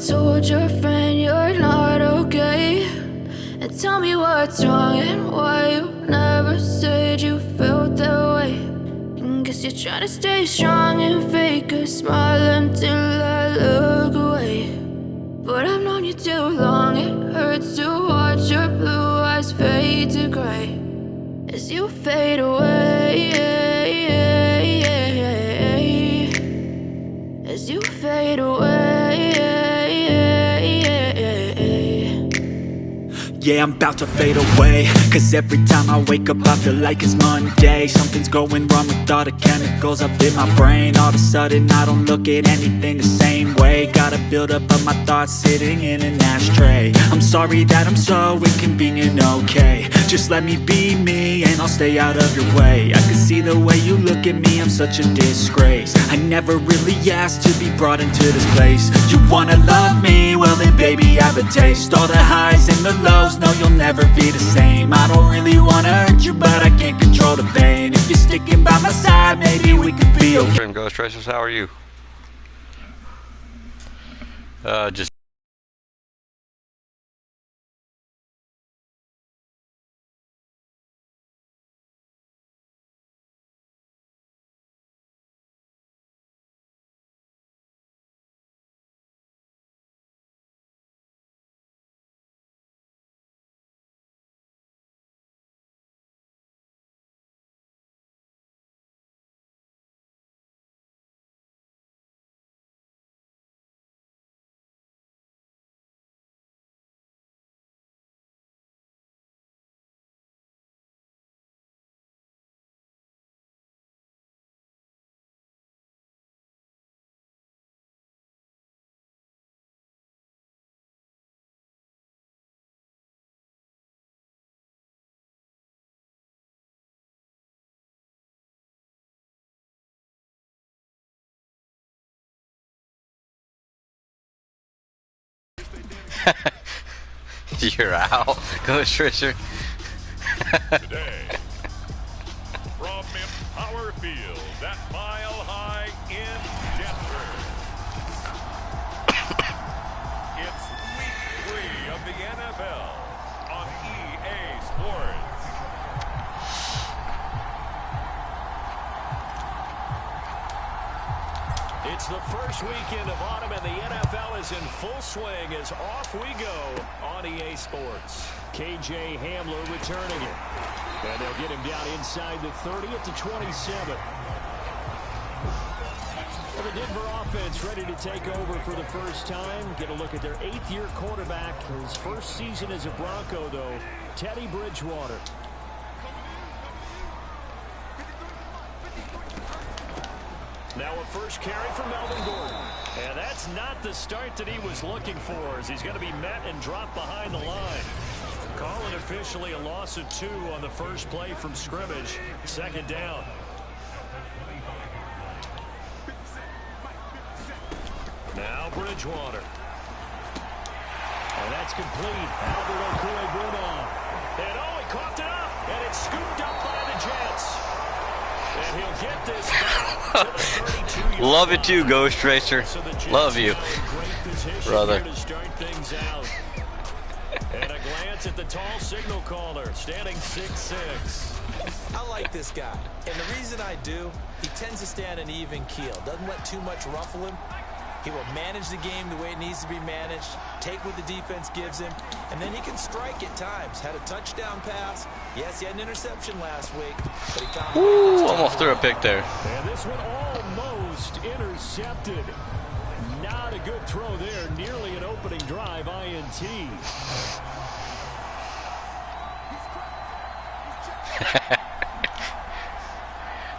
told your friend you're not okay? And tell me what's wrong and why you never said you felt that way. And guess you're trying to stay strong and fake a smile until I look away. But I've known you too long, it hurts to watch your blue eyes fade to gray as you fade away, as you fade away. Yeah, I'm about to fade away, cause every time I wake up I feel like it's Monday. Something's going wrong with all the chemicals up in my brain. All of a sudden I don't look at anything the same way. Gotta build up of my thoughts sitting in an ashtray. I'm sorry that I'm so inconvenient, okay? Just let me be me and I'll stay out of your way. I can see the way you look at me, I'm such a disgrace. I never really asked to be brought into this place. You wanna love me? Well then baby I have a taste. All the highs and the lows, no you'll never be the same. I don't really wanna hurt you but I can't control the pain. If you're sticking by my side maybe we could be okay. Ghost Racers, how are you? Just you're out, Ghost Racer. Today, from Empower Field, that mile high in Denver, it's week 3 of the NFL on EA Sports. It's the first weekend of autumn and the NFL is in full swing as off we go on EA Sports. KJ Hamler returning it. And they'll get him down inside the 30 at the 27. Well, the Denver offense ready to take over for the first time. Get a look at their 8th-year quarterback. His first season as a Bronco, though, Teddy Bridgewater. Now a first carry from Melvin Gordon. And that's not the start that he was looking for, as he's going to be met and dropped behind the line. Calling officially a loss of 2 on the first play from scrimmage. Second down. Now Bridgewater. And that's complete. Albert Okwuegbunam. And oh, he coughed it up. And it's scooped up by the Jets. And he'll get this back to the 32. Love it too, Ghost Racer. Love you, brother. To start things out. And a glance at the tall signal caller, standing 6'6". I like this guy, and the reason I do, he tends to stand an even keel, doesn't let too much ruffle him. He will manage the game the way it needs to be managed, take what the defense gives him, and then he can strike at times. Had a touchdown pass. Yes, he had an interception last week, but he found Almost threw a pick there. And this one almost intercepted. Not a good throw there. Nearly an opening drive INT.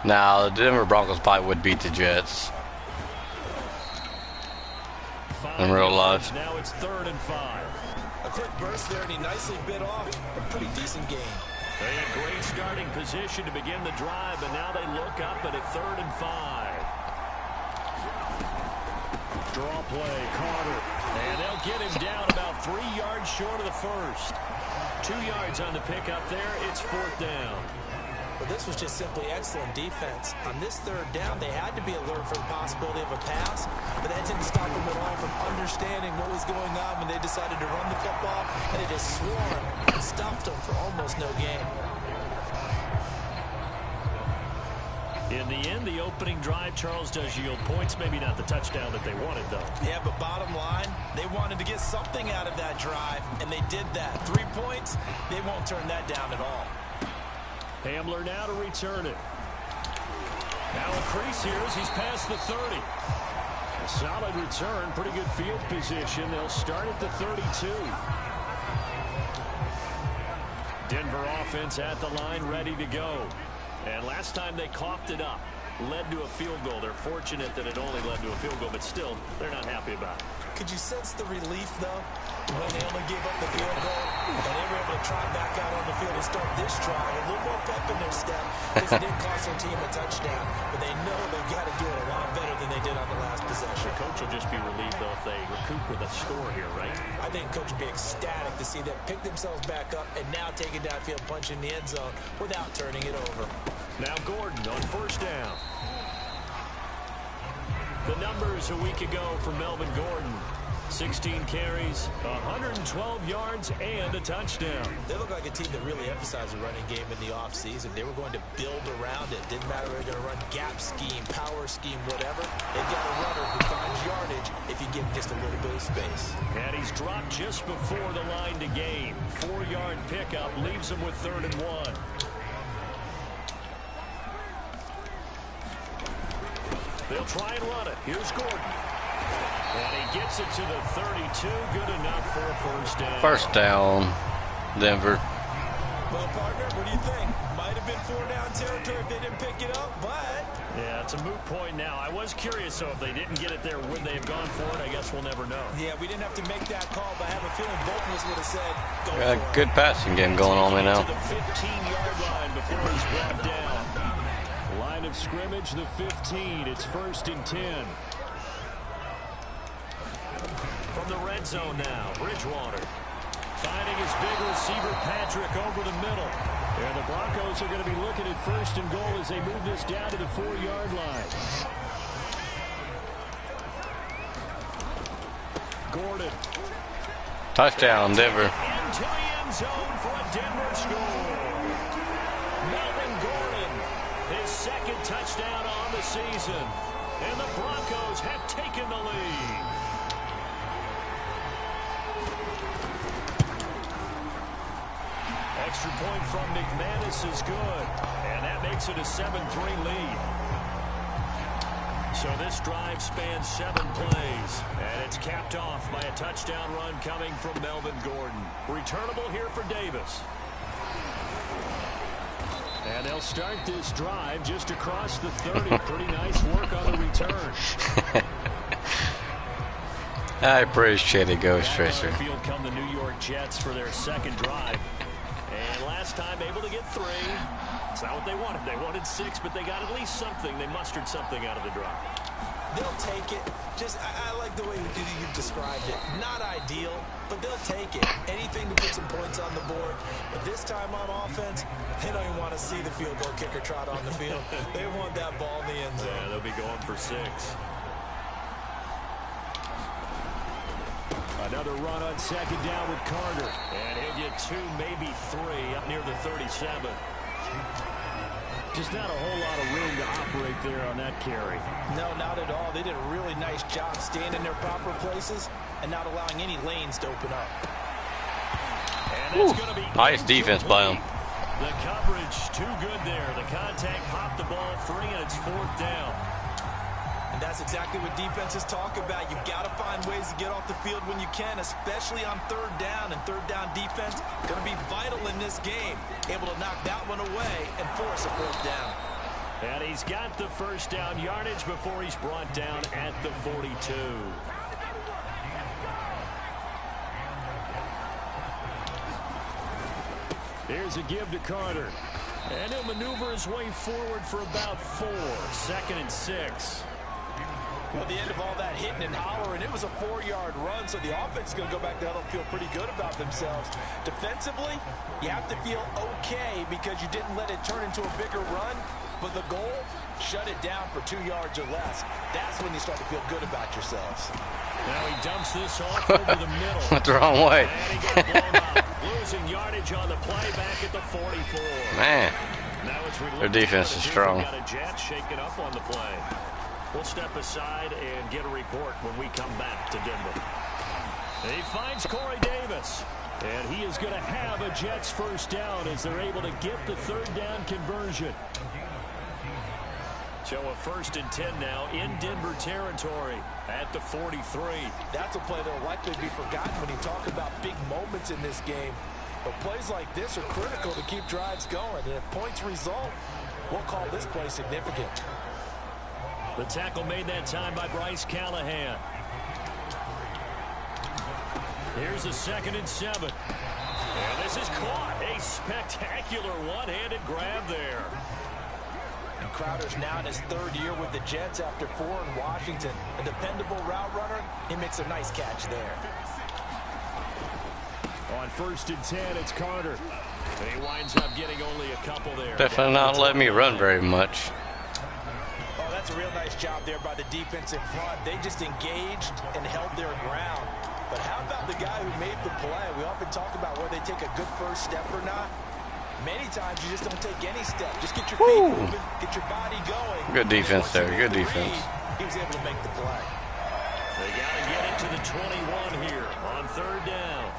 Now, the Denver Broncos probably would beat the Jets in real life. Now it's 3rd and 5. a quick burst there, and he nicely bit off a pretty decent game. They had great starting position to begin the drive, but now they look up at a 3rd and 5. Draw play, Carter. And they'll get him down about 3 yards short of the first. 2 yards on the pickup there. It's 4th down. But this was just simply excellent defense. On this 3rd down, they had to be alert for the possibility of a pass, but that didn't stop them at all from understanding understanding what was going on when they decided to run the football, and they just swarmed and stuffed them for almost no gain. In the end, the opening drive, Charles, does yield points. Maybe not the touchdown that they wanted, though. Yeah, but bottom line, they wanted to get something out of that drive, and they did that. 3 points, they won't turn that down at all. Hamler now to return it. Now a crease here as he's past the 30. A solid return, pretty good field position. They'll start at the 32. Denver offense at the line, ready to go. And last time they coughed it up, led to a field goal. They're fortunate that it only led to a field goal, but still, they're not happy about it. Could you sense the relief, though, when they only gave up the field goal and they were able to trot back out on the field and start this drive? A little more pep in their step because it didn't cost their team a touchdown, but they know they've got to do it a lot better than they did on the last possession. The coach will just be relieved, though, if they recoup with a score here, right? I think coach would be ecstatic to see them pick themselves back up and now take it downfield, punch in the end zone without turning it over. Now Gordon on first down. The numbers a week ago for Melvin Gordon. 16 carries, 112 yards, and a touchdown. They look like a team that really emphasized the running game in the offseason. They were going to build around it. Didn't matter if they're going to run gap scheme, power scheme, whatever. They've got a runner who finds yardage if you give him just a little bit of space. And he's dropped just before the line to gain. 4-yard pickup leaves him with 3rd and 1. They'll try and run it. Here's Gordon. And he gets it to the 32. Good enough for a first down. First down, Denver. Well, partner, what do you think? Might have been 4-down territory if they didn't pick it up, but... Yeah, it's a moot point now. I was curious, so if they didn't get it there, would they have gone for it? I guess we'll never know. Yeah, we didn't have to make that call, but I have a feeling both of us would have said, go Got for a good passing game going on right now. To the 15-yard line before he's brought down. Line of scrimmage, the 15. It's 1st and 10. From the red zone now, Bridgewater finding his big receiver Patrick over the middle. And the Broncos are going to be looking at 1st and goal as they move this down to the 4-yard line. Gordon. Touchdown, Denver. Into the end zone for a Denver score. Melvin Gordon, his 2nd touchdown on the season. And the Broncos have taken the lead. Extra point from McManus is good. And that makes it a 7-3 lead. So this drive spans 7 plays. And it's capped off by a touchdown run coming from Melvin Gordon. Returnable here for Davis. And they'll start this drive just across the 30. Pretty nice work on the return. I appreciate it, Ghost Tracer. Field come the New York Jets for their 2nd drive. And last time able to get 3. It's not what they wanted. They wanted 6, but they got at least something. They mustered something out of the drive. They'll take it. I like the way you described it. Not ideal, but they'll take it. Anything to put some points on the board. But this time on offense, they don't even want to see the field goal kicker trot on the field. They want that ball in the end zone. Yeah, they'll be going for 6. Another run on 2nd down with Carter. And he'll get 2, maybe 3 up near the 37. Just not a whole lot of room to operate there on that carry. No, not at all. They did a really nice job staying in their proper places and not allowing any lanes to open up. And that's going to be nice defense by him. The coverage too good there. The contact popped the ball free, and it's 4th down. And that's exactly what defenses talk about. You've got to find ways to get off the field when you can, especially on 3rd down. And 3rd down defense going to be vital in this game. Able to knock that one away and force a 4th down. And he's got the 1st down yardage before he's brought down at the 42. Here's a give to Carter. And he'll maneuver his way forward for about 4. 2nd and 6. Well, at the end of all that hitting and hollering, it was a 4-yard run, so the offense is going to go back to huddle and feel pretty good about themselves. Defensively, you have to feel okay because you didn't let it turn into a bigger run, but the goal, shut it down for 2 yards or less. That's when you start to feel good about yourselves. Now he dumps this off over the middle. Went the wrong way. And he gets blown up. Losing yardage on the play back at the 44. Man, Now it's their defense is strong. Got a jet shaken up on the play. We'll step aside and get a report when we come back to Denver. He finds Corey Davis. And he is going to have a Jets first down as they're able to get the third down conversion. So a 1st and 10 now in Denver territory at the 43. That's a play that will likely be forgotten when you talk about big moments in this game. But plays like this are critical to keep drives going. And if points result, we'll call this play significant. The tackle made that time by Bryce Callahan. Here's a 2nd and 7. And this is caught. A spectacular one-handed grab there. And Crowder's now in his 3rd year with the Jets after 4 in Washington. A dependable route runner. He makes a nice catch there. On 1st and 10, it's Carter. And he winds up getting only a couple there. Definitely not letting me run very much. Oh, that's a real nice job there by the defense in front. They just engaged and held their ground. But how about the guy who made the play? We often talk about whether they take a good first step or not. Many times you just don't take any step. Just get your feet moving, get your body going. Good defense there. Good defense. He was able to make the play. They got to get it to the 21 here on 3rd down.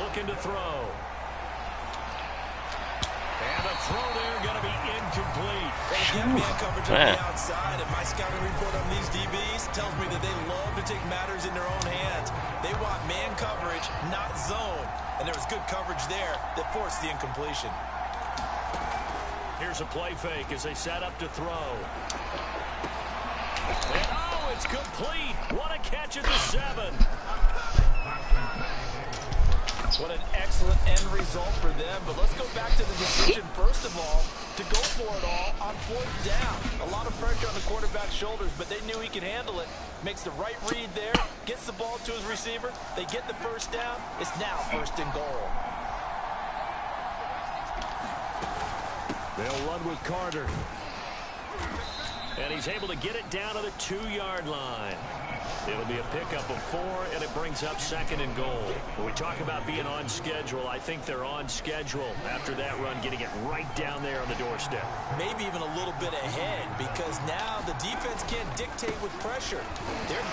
Looking to throw. And the throw there going to be incomplete. They get man coverage on the outside, and my scouting report on these DBs tells me that they love to take matters in their own hands. They want man coverage, not zone. And there was good coverage there that forced the incompletion. Here's a play fake as they set up to throw. And oh, it's complete. What a catch at the 7. What an excellent end result for them. But let's go back to the decision, first of all, to go for it all on 4th down. A lot of pressure on the quarterback's shoulders, but they knew he could handle it. Makes the right read there, gets the ball to his receiver. They get the first down. It's now 1st and goal. They'll run with Carter. And he's able to get it down to the 2-yard line. It'll be a pickup of 4, and it brings up 2nd and goal. When we talk about being on schedule, I think they're on schedule after that run, getting it right down there on the doorstep. Maybe even a little bit ahead, because now the defense can't dictate with pressure. And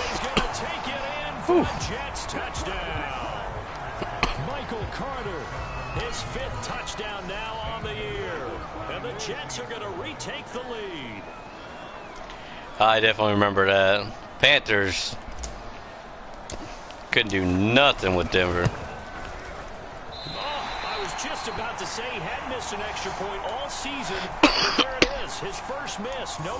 he's going to take it in for a Jets touchdown. Michael Carter, his 5th touchdown now on the year. And the Jets are going to retake the lead. I definitely remember that. Panthers couldn't do nothing with Denver. Oh, I was just about to say he had missed an extra point all season, but there it is, his first miss, no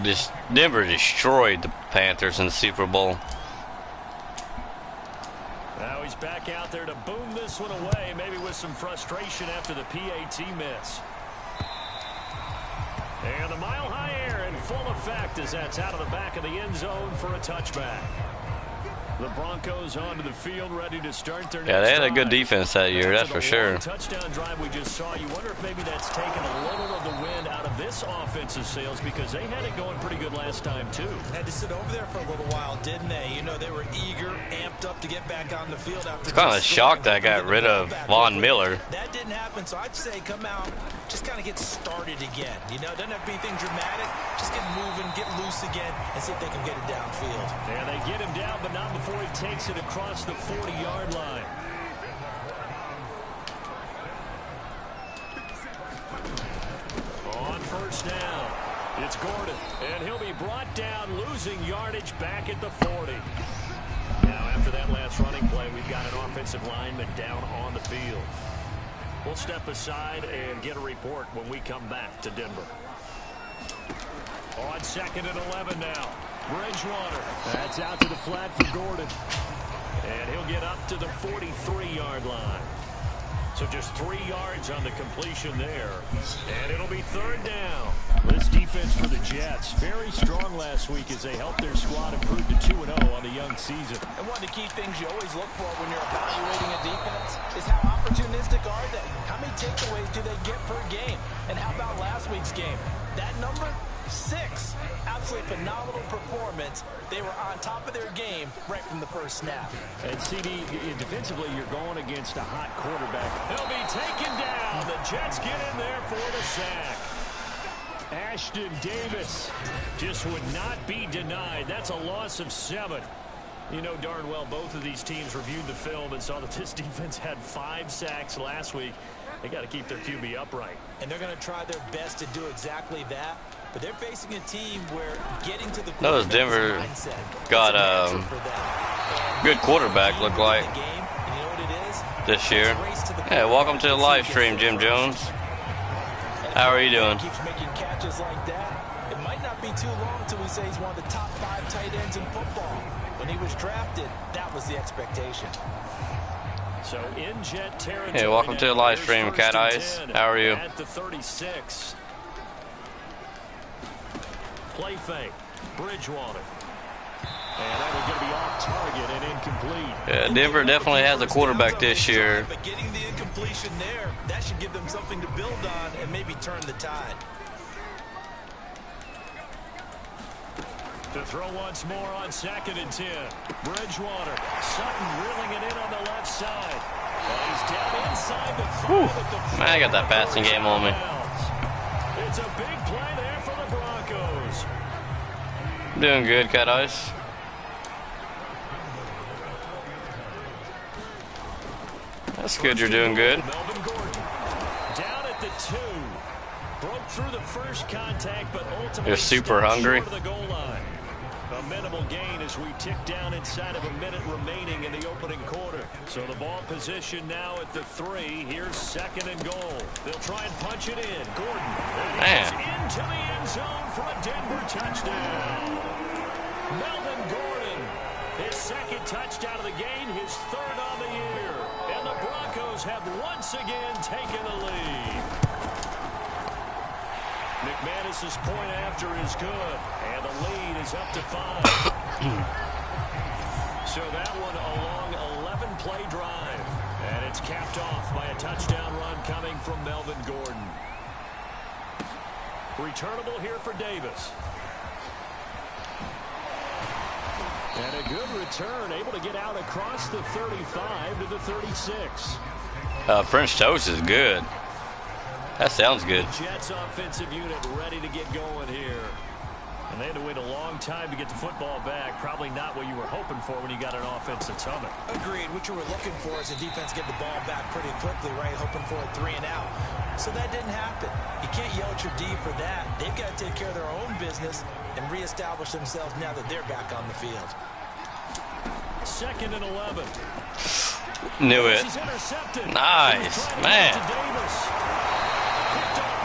good. Denver destroyed the Panthers in the Super Bowl. Now he's back out there to boom this one away, maybe with some frustration after the PAT miss. And the mile-high air in full effect as that's out of the back of the end zone for a touchback. The Broncos onto the field, ready to start their Yeah, they had a good defense that year, that's for sure. Touchdown drive we just saw. You wonder if maybe that's taken a little of the wind out of this offensive sails, because they had it going pretty good last time too. Had to sit over there for a little while, didn't they? You know, they were eager, amped up to get back on the field after. It's kind of shocked that I got rid of Von Miller. That didn't happen, so I'd say come out, just kind of get started again. You know, doesn't have to be anything dramatic. Just get moving, get loose again, and see if they can get it downfield. And they get him down, but not before he takes it across the 40-yard line. On 1st down, it's Gordon, and he'll be brought down, losing yardage back at the 40. Now, after that last running play, we've got an offensive lineman down on the field. We'll step aside and get a report when we come back to Denver. On 2nd and 11 now. Bridgewater. That's out to the flat for Gordon. And he'll get up to the 43-yard line. So just 3 yards on the completion there. And it'll be 3rd down. This defense for the Jets, very strong last week as they helped their squad improve to 2-0 on the young season. And one of the key things you always look for when you're evaluating a defense is how opportunistic are they? How many takeaways do they get per game? And how about last week's game? That number, 6. Absolutely phenomenal performance. They were on top of their game right from the first snap. And CD, defensively, you're going against a hot quarterback. He'll be taken down. The Jets get in there for the sack. Ashton Davis just would not be denied. That's a loss of 7. You know darn well both of these teams reviewed the film and saw that this defense had 5 sacks last week. They got to keep their QB upright. And they're going to try their best to do exactly that. But they're facing a team where getting to the Notice Denver got a good quarterback, look like, this year. Hey, welcome to the live stream, Jim Jones. How are you doing? Keeps making catches like that. It might not be too long until we say he's one of the top 5 tight ends in football. When he was drafted, that was the expectation. So in Jet territory. Hey, welcome to the live stream, Cat Eyes. How are you? At the 36. Play fake. Bridgewater. And that was going to be off target and incomplete. Yeah, Denver definitely has a quarterback this year. But getting the incompletion there, that should give them something to build on and maybe turn the tide. To throw once more on 2nd and 10. Bridgewater. Sutton reeling it in on the left side. He's down inside the 5. Man, I got that passing game on me. It's a big play there for the Broncos. Doing good, Cat Eyes. That's good, you're doing good. Melvin Gordon down at the 2. Broke through the first contact, but ultimately You're super hungry. short of the goal line. A minimal gain as we tick down inside of a minute remaining in the opening quarter. So the ball position now at the 3. Here's 2nd and goal. They'll try and punch it in. Gordon. Man. Into the end zone for a Denver touchdown. Melvin Gordon. His 2nd touchdown of the game. His 3rd on the year. And the Broncos have once again taken the lead. McManus's point after is good, and the lead is up to 5. So that one a long 11-play drive, and it's capped off by a touchdown run coming from Melvin Gordon. Returnable here for Davis. And a good return, able to get out across the 35 to the 36. French toast is good. That sounds good. Jets offensive unit ready to get going here. And they had to wait a long time to get the football back. Probably not what you were hoping for when you got an offense that's humming. Agreed. What you were looking for is a defense get the ball back pretty quickly, right? Hoping for a 3 and out. So that didn't happen. You can't yell at your D for that. They've got to take care of their own business and reestablish themselves now that they're back on the field. 2nd and 11. Knew it. Nice, man.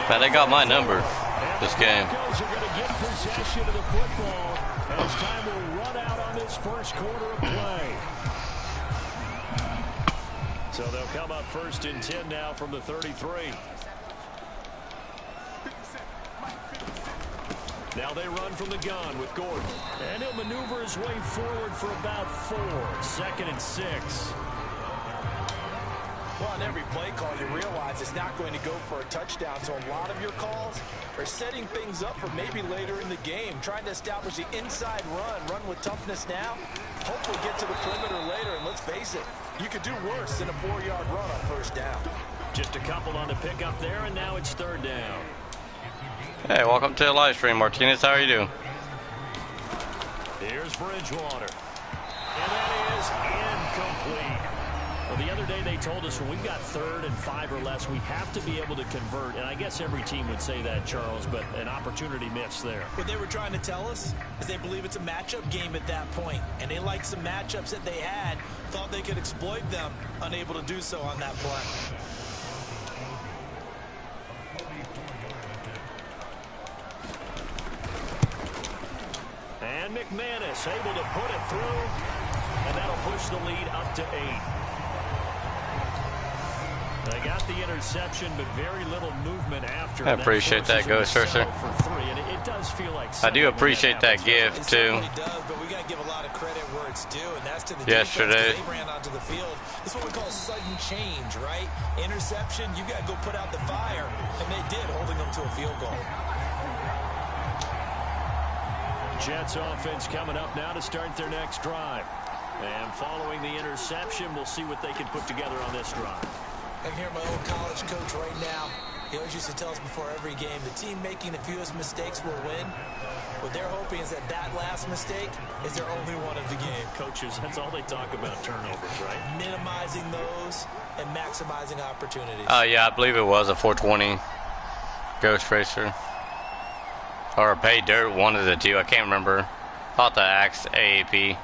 Man, they got my number this game. Broncos are going to get possession of the football as time will run out on this first quarter of play. So they'll come up 1st and 10 now from the 33. Now they run from the gun with Gordon. And he'll maneuver his way forward for about 4. 2nd and 6. Well, on every play call, you realize it's not going to go for a touchdown. So a lot of your calls are setting things up for maybe later in the game, trying to establish the inside run with toughness now, hopefully get to the perimeter later. And let's face it, you could do worse than a 4-yard run on 1st down. Just a couple on the pickup there, and now it's 3rd down. Hey, welcome to the live stream, Martinez. How are you doing? Here's Bridgewater. And that is incomplete. Well, the other day they told us when we've got 3rd and 5 or less, we have to be able to convert. And I guess every team would say that, Charles, but an opportunity missed there. What they were trying to tell us is they believe it's a matchup game at that point. And they liked some matchups that they had, thought they could exploit them, unable to do so on that play. And McManus able to put it through, and that'll push the lead up to 8. They got the interception, but very little movement after. I appreciate that, Ghost Searcher. It does feel like I do appreciate that gift, too. It does, but we got to give a lot of credit where it's due, and that's to the Yesterday. defense. They ran onto the field. It's what we call sudden change, right? Interception, you got to go put out the fire, and they did, holding them to a field goal. Jets offense coming up now to start their next drive. And following the interception, we'll see what they can put together on this drive. I can hear my old college coach right now. He always used to tell us before every game, the team making the fewest mistakes will win. What they're hoping is that last mistake is their only one of the game. Coaches, that's all they talk about, turnovers, right? Minimizing those and maximizing opportunities. Oh, yeah, I believe it was a 420 Ghost Racer. Or Pay Dirt, one of the two. I can't remember. Thought the Axe AAP.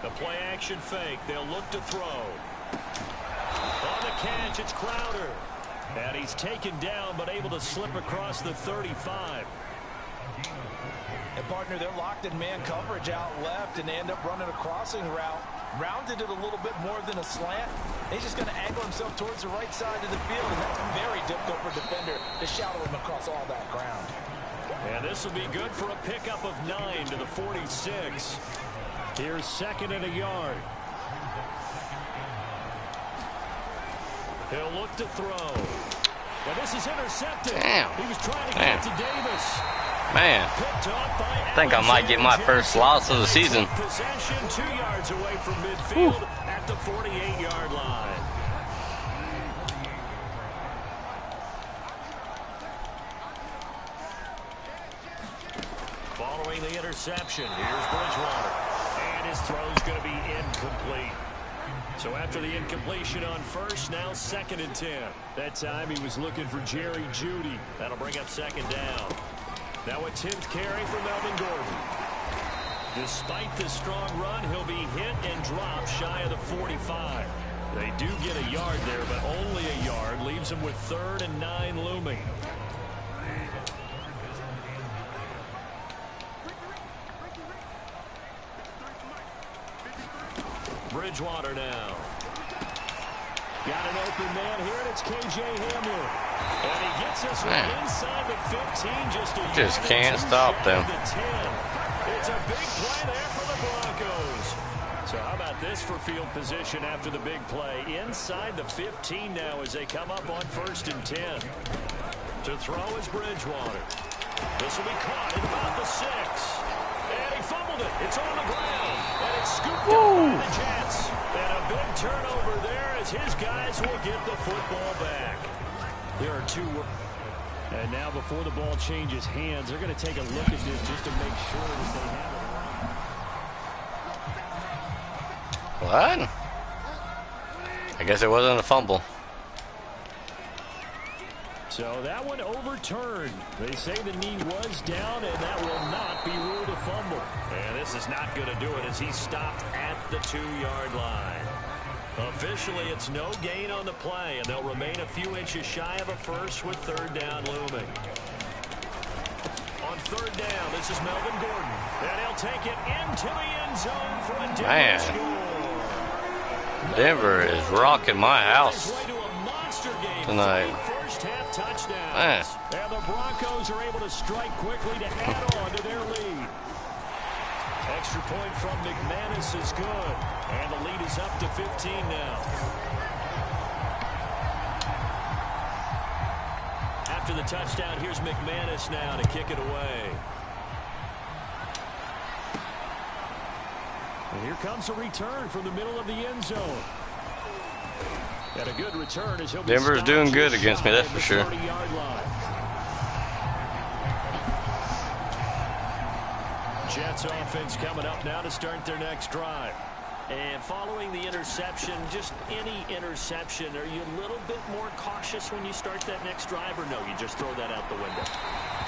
The play action fake. They'll look to throw. On the catch, it's Crowder. And he's taken down, but able to slip across the 35. And partner, they're locked in man coverage out left, and they end up running a crossing route. Rounded it a little bit more than a slant. He's just going to angle himself towards the right side of the field, and that's very difficult for a defender to shadow him across all that ground. And this will be good for a pickup of 9 to the 46. Here's 2nd and a yard. He'll look to throw. And this is intercepted. Damn. He was trying to get it to Davis. Man, I think I might get my first loss of the season. Possession 2 yards away from midfield at the 48-yard line. Following the interception, here's Bridgewater. And his throw's going to be incomplete. So after the incompletion on first, now 2nd and 10. That time he was looking for Jerry Jeudy. That'll bring up 2nd down. Now a 10th carry for Melvin Gordon. Despite the strong run, he'll be hit and dropped shy of the 45. They do get a yard there, but only a yard. Leaves them with 3rd and 9 looming. Bridgewater now. Got an open man here, and it's K.J. Hamler. And he gets us inside the 15. Just can't stop them. It's a big play there for the Broncos. So how about this for field position after the big play? Inside the 15 now as they come up on 1st and 10. To throw is Bridgewater. This will be caught at about the 6. And he fumbled it. It's on the ground. And it's scooped up by the Jets. And a big turnover there as his guys will get the football back. There are 2. And now before the ball changes hands, they're going to take a look at this just to make sure that they have it. What? I guess it wasn't a fumble. So that one overturned. They say the knee was down, and that will not be ruled a fumble. And this is not going to do it as he's stopped at the 2-yard line. Officially, it's no gain on the play, and they'll remain a few inches shy of a first with 3rd down looming. On 3rd down, this is Melvin Gordon. And he'll take it into the end zone for a Denver score. Denver is rocking my house tonight. First half touchdowns. And the Broncos are able to strike quickly to add on to their lead. Extra point from McManus is good. And the lead is up to 15 now. After the touchdown, here's McManus now to kick it away. And here comes a return from the middle of the end zone. And a good return as he'll be Denver's doing good against me, that's for sure. Jets offense coming up now to start their next drive. And following the interception, just any interception, are you a little bit more cautious when you start that next drive, or no, you just throw that out the window?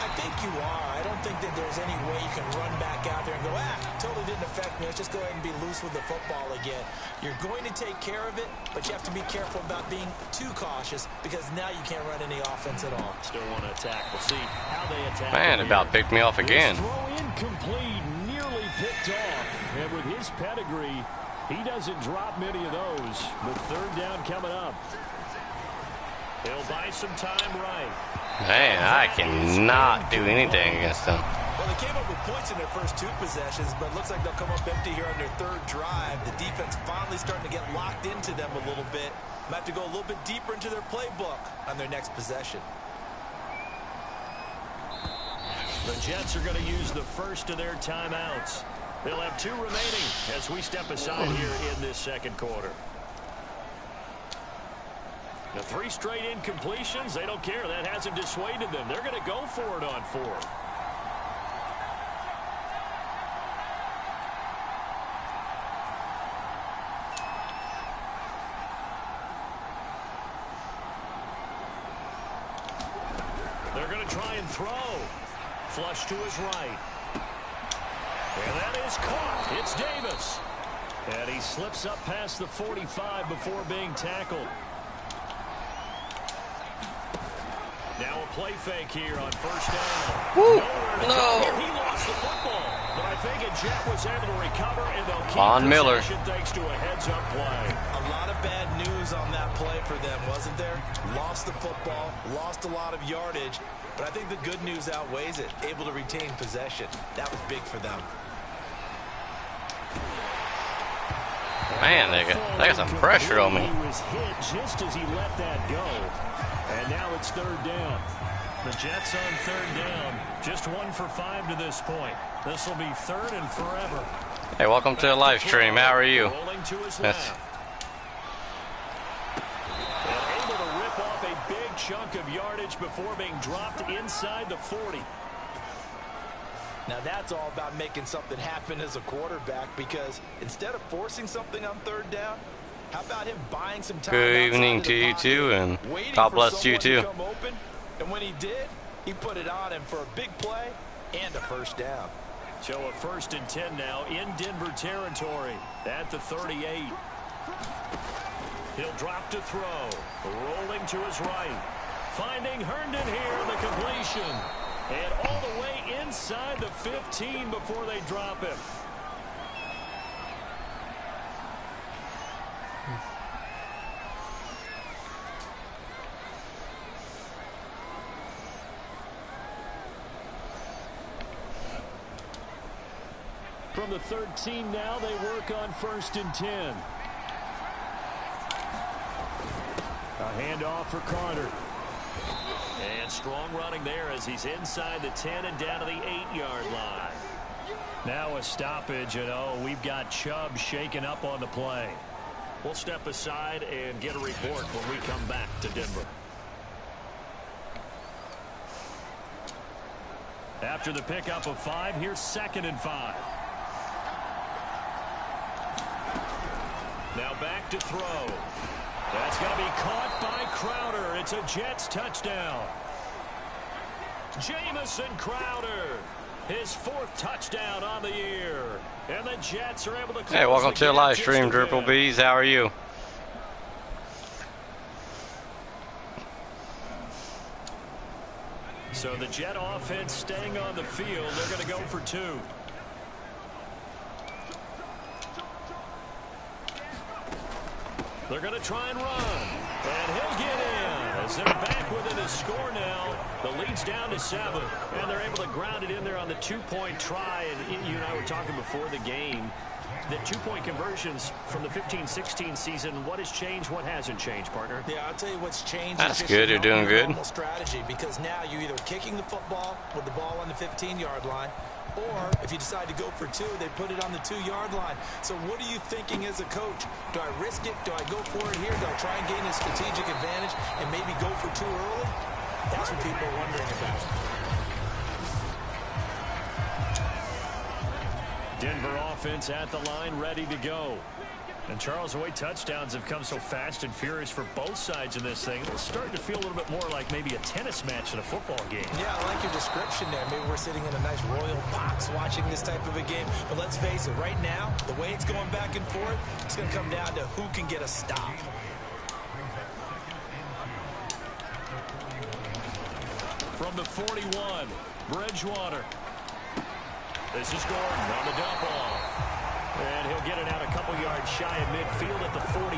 I think you are. I don't think that there's any way you can run back out there and go, totally didn't affect me. Let's just go ahead and be loose with the football again. You're going to take care of it, but you have to be careful about being too cautious because now you can't run any offense at all. Still want to attack. We'll see how they attack. Man, about picked me off again. Throw incomplete, nearly picked off. And with his pedigree, he doesn't drop many of those. But 3rd down coming up. He'll buy some time right. Man, I cannot do anything against them. Well, they came up with points in their first 2 possessions, but it looks like they'll come up empty here on their 3rd drive. The defense finally starting to get locked into them a little bit. Might have to go a little bit deeper into their playbook on their next possession. The Jets are going to use the first of their timeouts. They'll have 2 remaining as we step aside here in this second quarter. The 3 straight incompletions, they don't care. That hasn't dissuaded them. They're going to go for it on 4th. They're going to try and throw. Flush to his right. And that is caught. It's Davis. And he slips up past the 45 before being tackled. Now a play fake here on first down. Woo! No. He lost the football. But I think a Jet was able to recover, and they'll keep Von Miller. thanks to a heads-up play. A lot of bad news on that play for them, wasn't there? Lost the football, lost a lot of yardage, but I think the good news outweighs it. Able to retain possession. That was big for them. Man, they got some pressure on me. He was hit just as he let that go. And now it's 3rd down. The Jets on 3rd down. Just 1 for 5 to this point. This will be 3rd and forever. Hey, welcome to the live stream. How are you? Rolling to his left. And able to rip off a big chunk of yardage before being dropped inside the 40. Now that's all about making something happen as a quarterback, because instead of forcing something on 3rd down, how about him buying some time? Good evening to you too, and God bless you too. And when he did, he put it on him for a big play and a first down. So a 1st and 10 now in Denver territory at the 38. He'll drop to throw. Rolling to his right. Finding Herndon here, the completion. And all the way inside the 15 before they drop him. From the 13 now, they work on 1st and 10. A handoff for Carter. And strong running there as he's inside the 10 and down to the 8-yard line. Now a stoppage, and we've got Chubb shaken up on the play. We'll step aside and get a report when we come back to Denver. After the pickup of 5, here's 2nd and 5. Now back to throw. That's going to be caught by Crowder. It's a Jets touchdown. Jamison Crowder, his 4th touchdown on the year. And the Jets are able to close. Hey, welcome to the live stream, Dripple Bees. How are you? So the Jet offense staying on the field. They're going to go for 2. They're going to try and run. And he'll get in as they're back within a score now. The lead's down to 7. And they're able to ground it in there on the 2-point try. And you and I were talking before the game. The 2-point conversions from the 15-16 season, what has changed, what hasn't changed, partner? Yeah, I'll tell you what's changed. That's good. You're doing good. Strategy, because now you're either kicking the football with the ball on the 15-yard line, or if you decide to go for 2, they put it on the 2-yard line. So what are you thinking as a coach? Do I risk it? Do I go for it here? Do I try and gain a strategic advantage and maybe go for 2 early? That's what people are wondering about. Denver offense at the line, ready to go. And Charles, the way touchdowns have come so fast and furious for both sides in this thing, it's starting to feel a little bit more like maybe a tennis match in a football game. Yeah, I like your description there. Maybe we're sitting in a nice royal box watching this type of a game. But let's face it, right now, the way it's going back and forth, it's going to come down to who can get a stop. From the 41, Bridgewater. This is Gordon on the dump off. And he'll get it out a couple yards shy of midfield at the 48.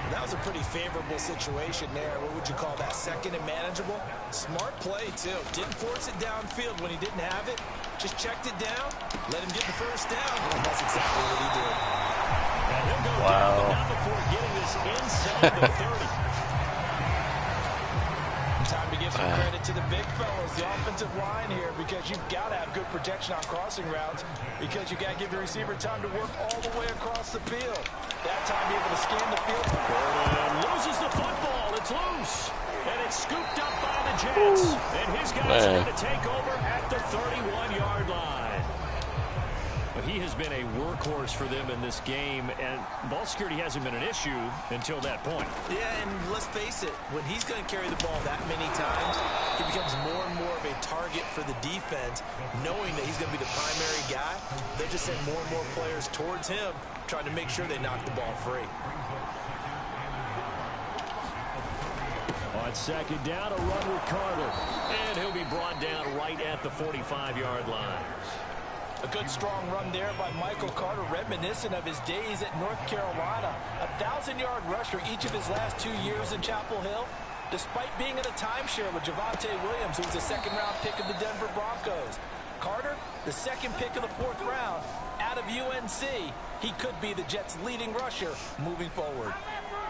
That was a pretty favorable situation there. What would you call that? 2nd and manageable? Smart play, too. Didn't force it downfield when he didn't have it. Just checked it down, let him get the first down. And that's exactly what he did. And he'll go down, but not before getting this inside the 30. Credit to the big fellas, the offensive line here, because you've got to have good protection on crossing routes because you got to give your receiver time to work all the way across the field. That time be able to scan the field. And loses the football. It's loose. And it's scooped up by the Jets. And his guys are going to take over at the 31-yard line. But he has been a workhorse for them in this game, and ball security hasn't been an issue until that point. Yeah, and let's face it, when he's going to carry the ball that many times, he becomes more and more of a target for the defense, knowing that he's going to be the primary guy. They just send more and more players towards him, trying to make sure they knock the ball free. On second down, a run with Carter. And he'll be brought down right at the 45-yard line. A good strong run there by Michael Carter, reminiscent of his days at North Carolina. A 1,000-yard rusher each of his last 2 years in Chapel Hill, despite being in a timeshare with Javonte Williams, who was the second-round pick of the Denver Broncos. Carter, the second pick of the 4th round, out of UNC. He could be the Jets' leading rusher moving forward.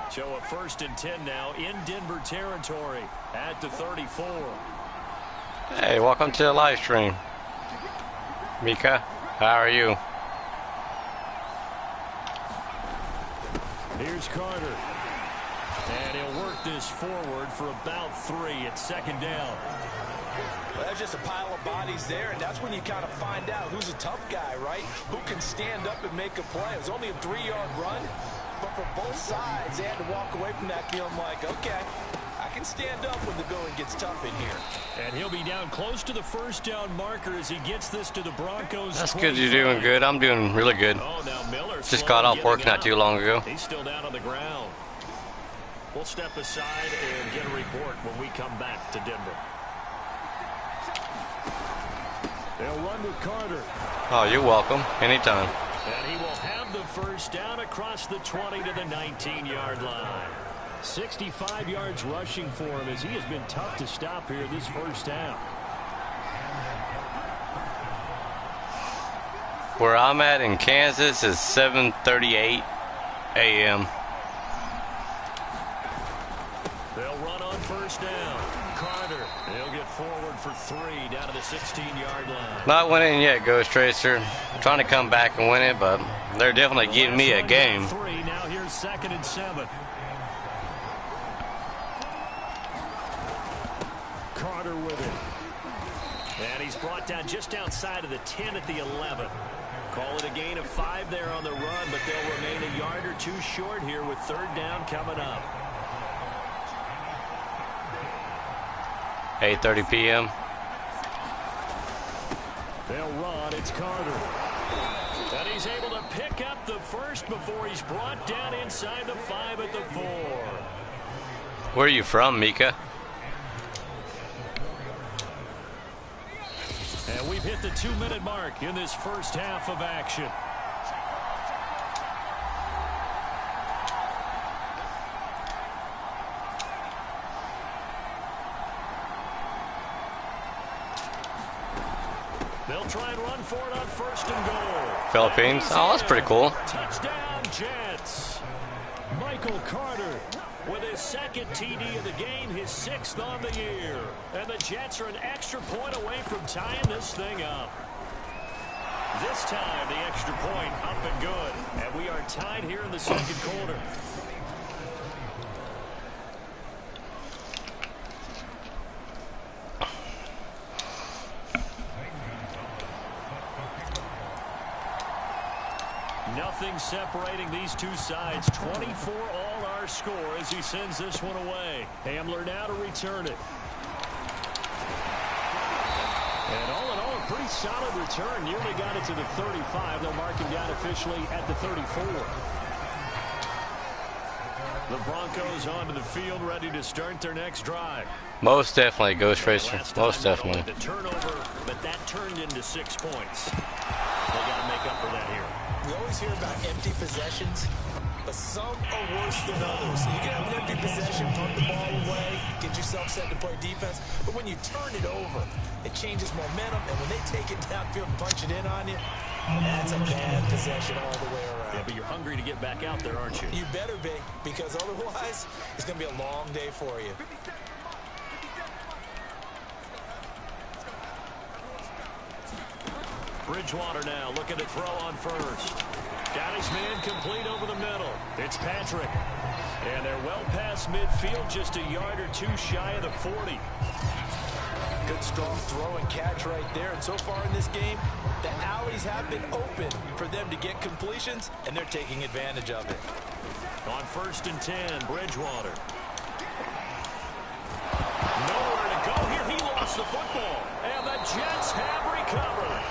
So a 1st and 10 now in Denver territory at the 34. Hey, welcome to the live stream. Mika, how are you? Here's Carter. And he'll work this forward for about 3 at second down. Well, there's just a pile of bodies there, and that's when you kind of find out who's a tough guy, right? Who can stand up and make a play. It was only a 3-yard run, but for both sides, they had to walk away from that feeling like, okay, I can stand up when the going gets tough in here. And he'll be down close to the 1st down marker as he gets this to the Broncos. That's good. You're doing good. I'm doing really good. Oh, now Miller just got off work not too long ago. He's still down on the ground. We'll step aside and get a report when we come back to Denver. They'll run with Carter. Oh, you're welcome. Anytime. And he will have the 1st down across the 20 to the 19-yard line. 65 yards rushing for him as he has been tough to stop here this 1st down. Where I'm at in Kansas is 7:38 a.m. They'll run on 1st down. Carter, he'll get forward for 3 down to the 16-yard line. Not winning yet, Ghost Tracer. I'm trying to come back and win it, but they're definitely giving me a game. 3, now here's 2nd and 7. Carter with it. And he's brought down just outside of the 10 at the 11. Call it a gain of 5 there on the run, but they'll remain a yard or 2 short here with 3rd down coming up. 8:30 p.m. They'll run. It's Carter. And he's able to pick up the 1st before he's brought down inside the 5 at the 4. Where are you from, Mika? And we've hit the 2-minute mark in this 1st half of action. They'll try and run for it on 1st and goal. Philippines? Oh, that's pretty cool. Touchdown, Jets. Michael Carter with his 2nd TD of the game, his 6th on the year. And the Jets are an extra point away from tying this thing up. This time, the extra point up and good. And we are tied here in the 2nd quarter. Nothing separating these two sides. 24 all our score as he sends this one away. Hamler now to return it. And all in all, a pretty solid return. Nearly got it to the 35. They'll mark him down officially at the 34. The Broncos onto the field, ready to start their next drive. Most definitely, Ghost Racer. Most definitely. The turnover, but that turned into 6 points. They got to make up for that here. We always hear about empty possessions, but some are worse than others. You can have an empty possession, punt the ball away, get yourself set to play defense, but when you turn it over, it changes momentum, and when they take it downfield and punch it in on you, that's a bad possession all the way around. Yeah, but you're hungry to get back out there, aren't you? You better be, because otherwise, it's going to be a long day for you. Bridgewater now looking to throw on first. Got his man complete over the middle. It's Patrick. And they're well past midfield, just a yard or two shy of the 40. Good strong throw and catch right there. And so far in this game, the alleys have been open for them to get completions, and they're taking advantage of it. On 1st and 10, Bridgewater. Nowhere to go here. He lost the football. And the Jets have recovered.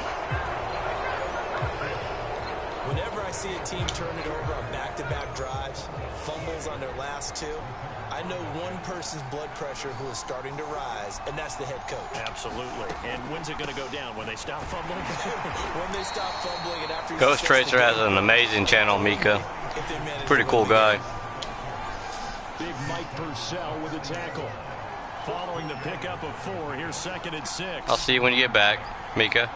Whenever I see a team turn it over on back-to-back drives, fumbles on their last two, I know one person's blood pressure who is starting to rise, and that's the head coach. Absolutely. And when's it going to go down? When they stop fumbling? When they stop fumbling and after... Ghost Tracer has an amazing channel, Mika. Pretty cool guy. Big Mike Purcell with a tackle. Following the pickup of 4, here's 2nd and 6. I'll see you when you get back, Mika.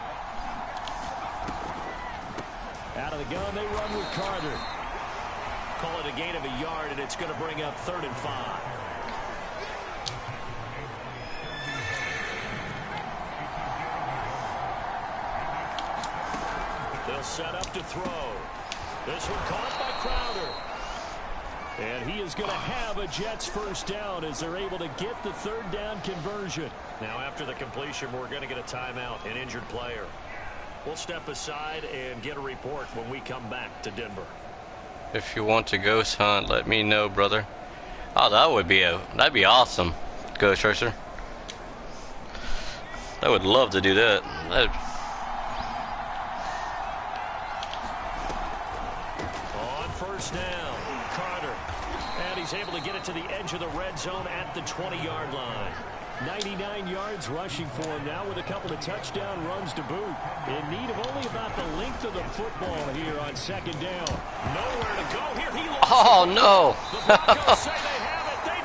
Out of the gun, they run with Carter. Call it a gain of a yard, and it's going to bring up 3rd and 5. They'll set up to throw. This one caught by Crowder. And he is going to have a Jets first down as they're able to get the 3rd down conversion. Now, after the completion, we're going to get a timeout, an injured player. We'll step aside and get a report when we come back to Denver. If you want to ghost hunt, let me know, brother. Oh, that'd be awesome, Ghost Tracer. I would love to do that. On 1st down, Carter. And he's able to get it to the edge of the red zone at the 20-yard line. 99 yards rushing for him now with a couple of touchdown runs to boot. In need of only about the length of the football here on 2nd down. Nowhere to go here. He lost Oh, no. The Broncos say they have it. They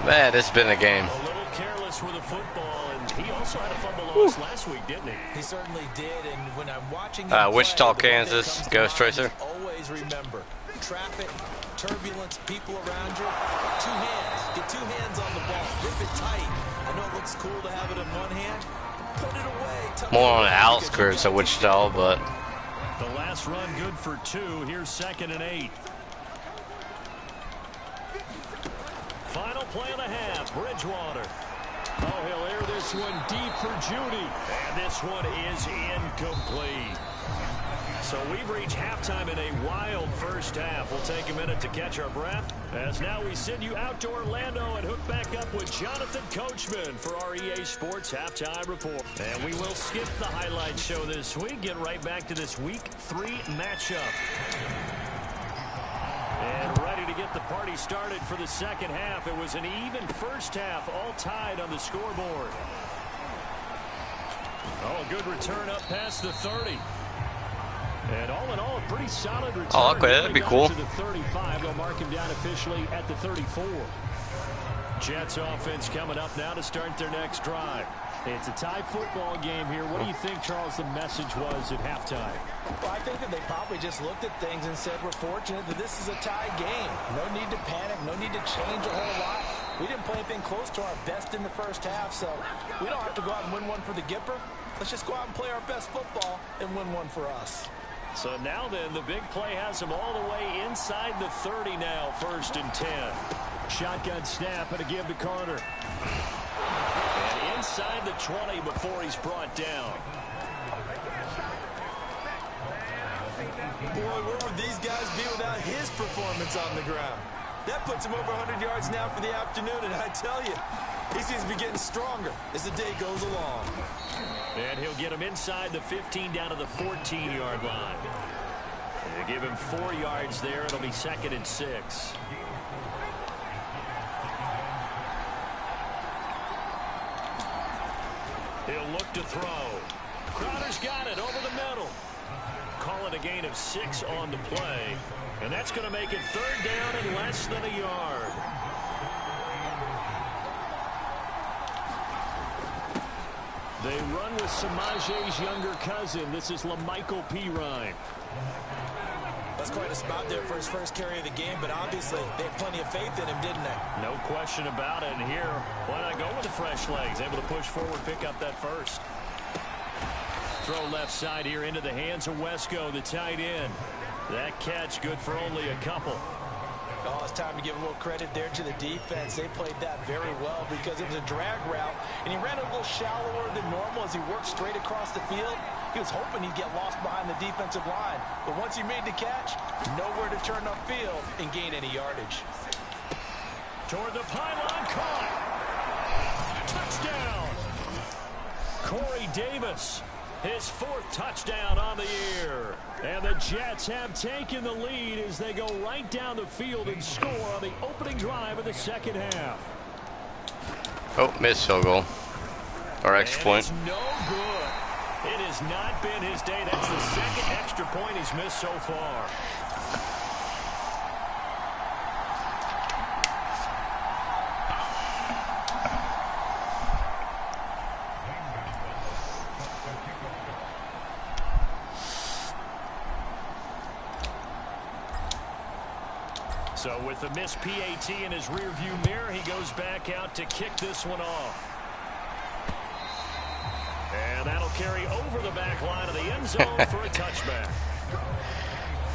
do. Man, it's been a game. A little careless with the football, and he also had a fumble loss last week, didn't he? He certainly did, and when I'm watching him Wichita, play, Kansas, Ghost Tracer. Always remember, traffic, turbulence, people around you, 2 hands. Get 2 hands on the ball. Grip it tight. I know it looks cool to have it in one hand. Put it away. More on the outskirts of Wichita, but... The last run good for 2. Here's 2nd and 8. Final play of the half. Bridgewater. Oh, he'll air this one deep for Judy. And this one is incomplete. So we've reached halftime in a wild first half. We'll take a minute to catch our breath as now we send you out to Orlando and hook back up with Jonathan Coachman for our EA Sports Halftime Report. And we will skip the highlight show this week. Get right back to this Week 3 matchup. And ready to get the party started for the second half. It was an even first half, all tied on the scoreboard. Oh, a good return up past the 30. And all in all, a pretty solid return. Oh, okay, that'd be cool. To the 35, they'll mark him down officially at the 34. Jets offense coming up now to start their next drive. It's a tie football game here. What do you think, Charles, the message was at halftime? Well, I think that they probably just looked at things and said, we're fortunate that this is a tie game. No need to panic, no need to change a whole lot. We didn't play anything close to our best in the first half, so we don't have to go out and win one for the Gipper. Let's just go out and play our best football and win one for us. So now then, the big play has him all the way inside the 30 now, 1st and 10. Shotgun snap and a give to Carter. And inside the 20 before he's brought down. Boy, where would these guys be without his performance on the ground? That puts him over 100 yards now for the afternoon, and I tell you, he seems to be getting stronger as the day goes along. And he'll get him inside the 15 down to the 14-yard line. They give him 4 yards there. It'll be 2nd and 6. He'll look to throw. Crowder's got it over the middle. Call it a gain of 6 on the play. And that's going to make it 3rd down and less than a yard. They run with Samaje's younger cousin. This is LaMichael Pirine. That's quite a spot there for his first carry of the game, but obviously they had plenty of faith in him, didn't they? No question about it. And here, why not go with the fresh legs? Able to push forward, pick up that first. Throw left side here into the hands of Wesco, the tight end. That catch good for only a couple. Oh, it's time to give a little credit there to the defense. They played that very well because it was a drag route, and he ran a little shallower than normal as he worked straight across the field. He was hoping he'd get lost behind the defensive line, but once he made the catch, nowhere to turn upfield and gain any yardage. Toward the pylon, caught. Touchdown. Corey Davis, his 4th touchdown on the year. And the Jets have taken the lead as they go right down the field and score on the opening drive of the second half. Oh, missed field goal. Or extra point. It's no good. It has not been his day. That's the 2nd extra point he's missed so far. So with the missed PAT in his rearview mirror, he goes back out to kick this one off. And that'll carry over the back line of the end zone for a touchback.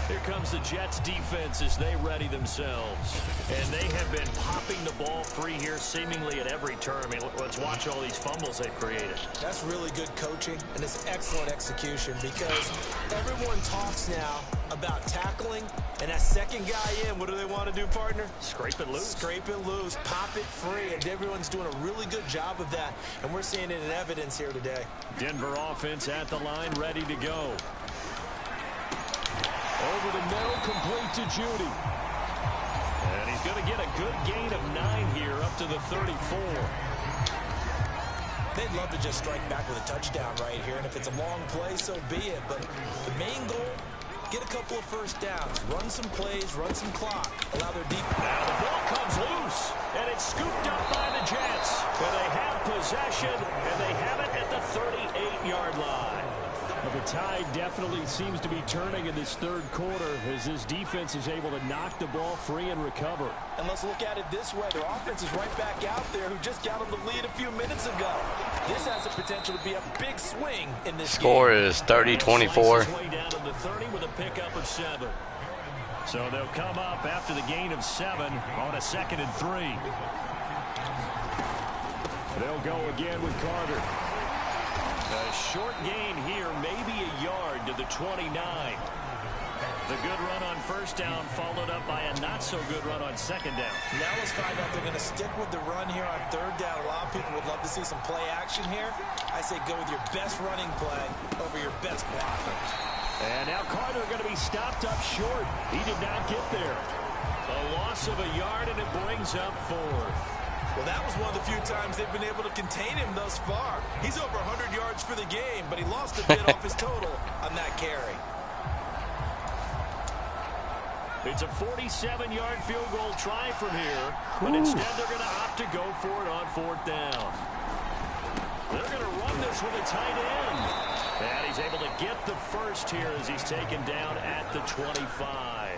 Here comes the Jets defense as they ready themselves. And they have been popping the ball free here seemingly at every turn. I mean, let's watch all these fumbles they've created. That's really good coaching, and it's excellent execution because everyone talks now about tackling, and that second guy in, what do they want to do, partner? Scrape it loose. Scrape it loose, pop it free, and everyone's doing a really good job of that, and we're seeing it in evidence here today. Denver offense at the line, ready to go. Over the middle, complete to Judy. And he's going to get a good gain of 9 here, up to the 34. They'd love to just strike back with a touchdown right here, and if it's a long play, so be it. But the main goal, get a couple of first downs, run some plays, run some clock, allow their deep. Now the ball comes loose, and it's scooped up by the Jets. And they have possession, and they have it at the 38-yard line. Well, the tide definitely seems to be turning in this 3rd quarter as this defense is able to knock the ball free and recover. And let's look at it this way. Their offense is right back out there who just got them the lead a few minutes ago. This has the potential to be a big swing in this Score game. is 30-24. Way down to the 30 with a pickup of 7. So they'll come up after the gain of 7 on a 2nd and 3. They'll go again with Carter. A short gain here, maybe a yard to the 29. The good run on first down followed up by a not-so-good run on 2nd down. Now let's find out they're going to stick with the run here on 3rd down. A lot of people would love to see some play action here. I say go with your best running play over your best blocker. And now Carter going to be stopped up short. He did not get there. A loss of a yard, and it brings up 4th. Well, that was one of the few times they've been able to contain him thus far. He's over 100 yards for the game, but he lost a bit off his total on that carry. It's a 47-yard field goal try from here, but instead they're going to opt to go for it on 4th down. They're going to run this with a tight end. And he's able to get the first here as he's taken down at the 25.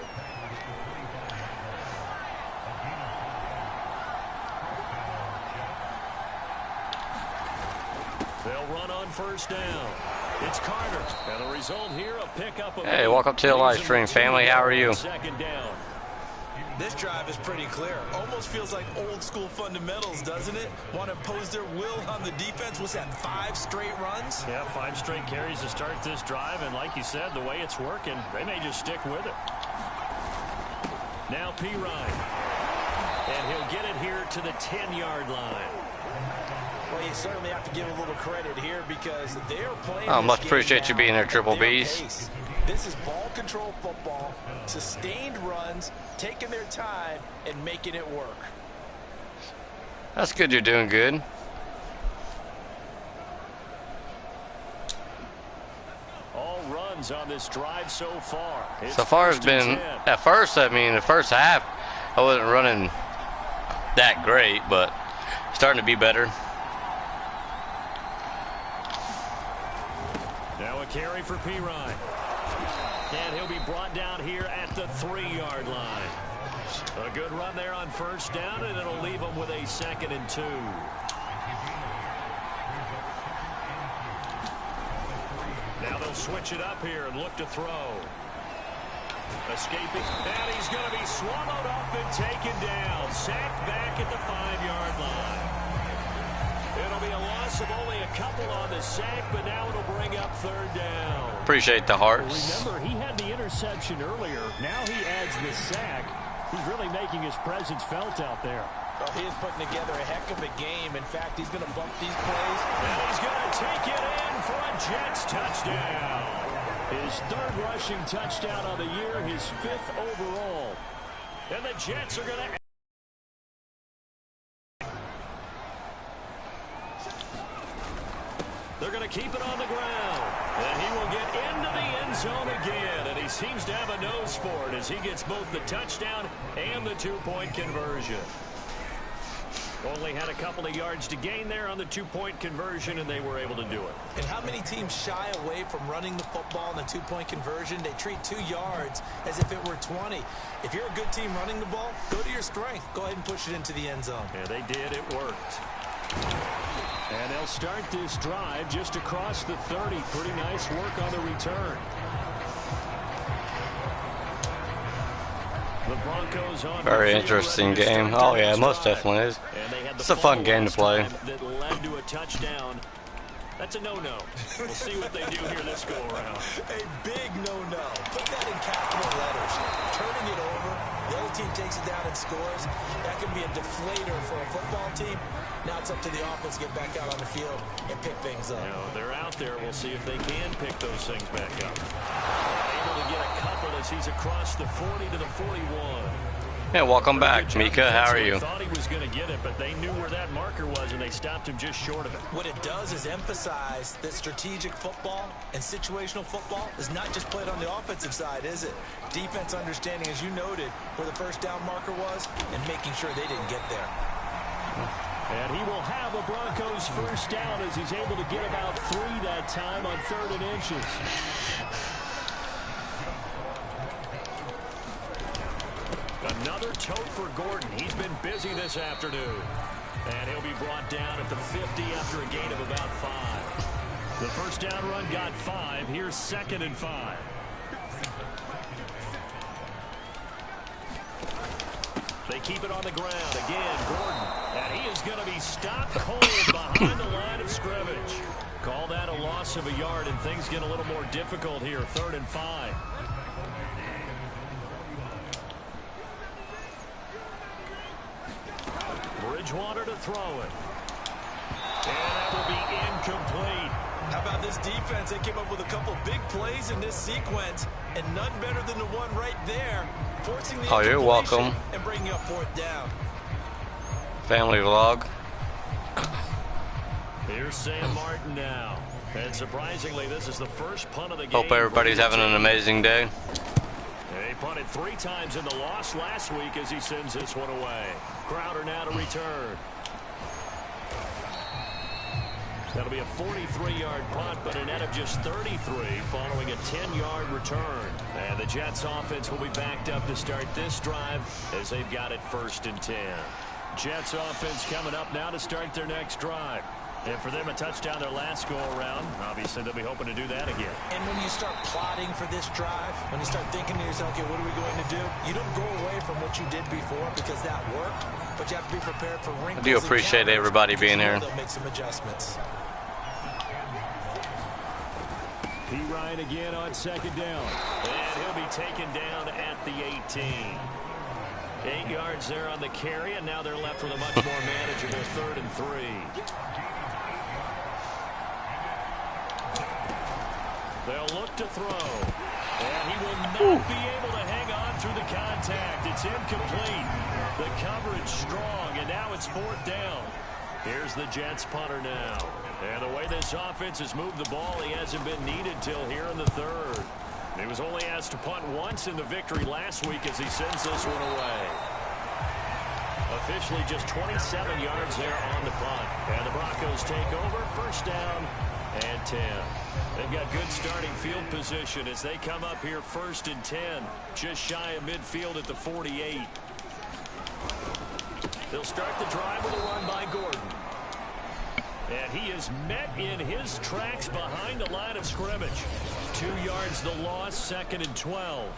They'll run on first down. It's Carter. And the result here, a pickup of... Hey, welcome to the live stream, family. How are you? 2nd down. This drive is pretty clear. Almost feels like old school fundamentals, doesn't it? Want to impose their will on the defense. Was that 5 straight runs? Yeah, 5 straight carries to start this drive. And like you said, the way it's working, they may just stick with it. Now P. Ryan. And he'll get it here to the 10-yard line. Well, you certainly have to give a little credit here because they are playing. Oh, much appreciate you being here, Triple B's. This is ball control football, sustained runs, taking their time and making it work. That's good. You're doing good. All runs on this drive so far. So far, it's been, at first, I mean, the first half, I wasn't running that great, but starting to be better. Now a carry for P. Ryan. And he'll be brought down here at the 3-yard line. A good run there on first down, and it'll leave him with a 2nd and 2. Now they'll switch it up here and look to throw. Escaping, and he's going to be swallowed up and taken down. Sacked back at the 5-yard line. It'll be a loss of only a couple on the sack, but now it'll bring up 3rd down. Appreciate the hearts. Remember, he had the interception earlier. Now he adds the sack. He's really making his presence felt out there. Well, he is putting together a heck of a game. In fact, he's going to bump these plays. And he's going to take it in for a Jets touchdown. His 3rd rushing touchdown of the year, his 5th overall. And the Jets are going to... They're going to keep it on the ground. And he will get into the end zone again. And he seems to have a nose for it as he gets both the touchdown and the 2-point conversion. Only had a couple of yards to gain there on the 2-point conversion, and they were able to do it. And how many teams shy away from running the football in the 2-point conversion? They treat 2 yards as if it were 20. If you're a good team running the ball, go to your strength. Go ahead and push it into the end zone. Yeah, they did. It worked. And they'll start this drive just across the 30. Pretty nice work on the return. The Broncos on Very interesting game. Oh yeah, most definitely is. It's a fun game to play. That led to a touchdown. That's a no-no. We'll see what they do here this go-around. A big no-no. Put that in capital letters. Turning it over. The other team takes it down and scores. That can be a deflator for a football team. Now it's up to the offense to get back out on the field and pick things up. You know, they're out there. We'll see if they can pick those things back up. Able to get a couple as he's across the 40 to the 41. Yeah, welcome back, Mika. How are you? Thought he was going to get it, but they knew where that marker was, and they stopped him just short of it. What it does is emphasize that strategic football and situational football is not just played on the offensive side, is it? Defense understanding, as you noted, where the 1st down marker was and making sure they didn't get there. And he will have a Broncos 1st down as he's able to get about 3 that time on 3rd and inches. Another tote for Gordon. He's been busy this afternoon. And he'll be brought down at the 50 after a gain of about 5. The 1st down run got 5. Here's 2nd and 5. They keep it on the ground. Again, Gordon. And he is going to be stopped cold behind the line of scrimmage. Call that a loss of a yard, and things get a little more difficult here. 3rd and 5. Bridgewater to throw it. And that will be incomplete. How about this defense? They came up with a couple big plays in this sequence, and none better than the one right there, forcing the you're welcome. And bringing up 4th down. Family vlog. Here's Sam Martin now. And surprisingly, this is the first punt of the game. Hope everybody's having an amazing day. He punted 3 times in the loss last week as he sends this one away. Crowder now to return. That'll be a 43-yard punt, but a net of just 33 following a 10-yard return. And the Jets offense will be backed up to start this drive as they've got it 1st and 10. Jets offense coming up now to start their next drive. And for them, a touchdown their last go-around. Obviously, they'll be hoping to do that again. And when you start plotting for this drive, when you start thinking to yourself, okay, what are we going to do? You don't go away from what you did before because that worked, but you have to be prepared for wrinkles. I do appreciate everybody being here. They'll make some adjustments. P. Ryan again on 2nd down. And he'll be taken down at the 18. 8 yards there on the carry, and now they're left with a much more manageable 3rd and 3. They'll look to throw. And he will not be able to hang on through the contact. It's incomplete. The coverage strong, and now it's 4th down. Here's the Jets punter now. And the way this offense has moved the ball, he hasn't been needed till here in the 3rd. He was only asked to punt once in the victory last week as he sends this one away. Officially just 27 yards there on the punt. And the Broncos take over. 1st down and 10. They've got good starting field position as they come up here 1st and 10. Just shy of midfield at the 48. They'll start the drive with a run by Gordon. And he is met in his tracks behind the line of scrimmage. 2 yards the loss, 2nd and 12.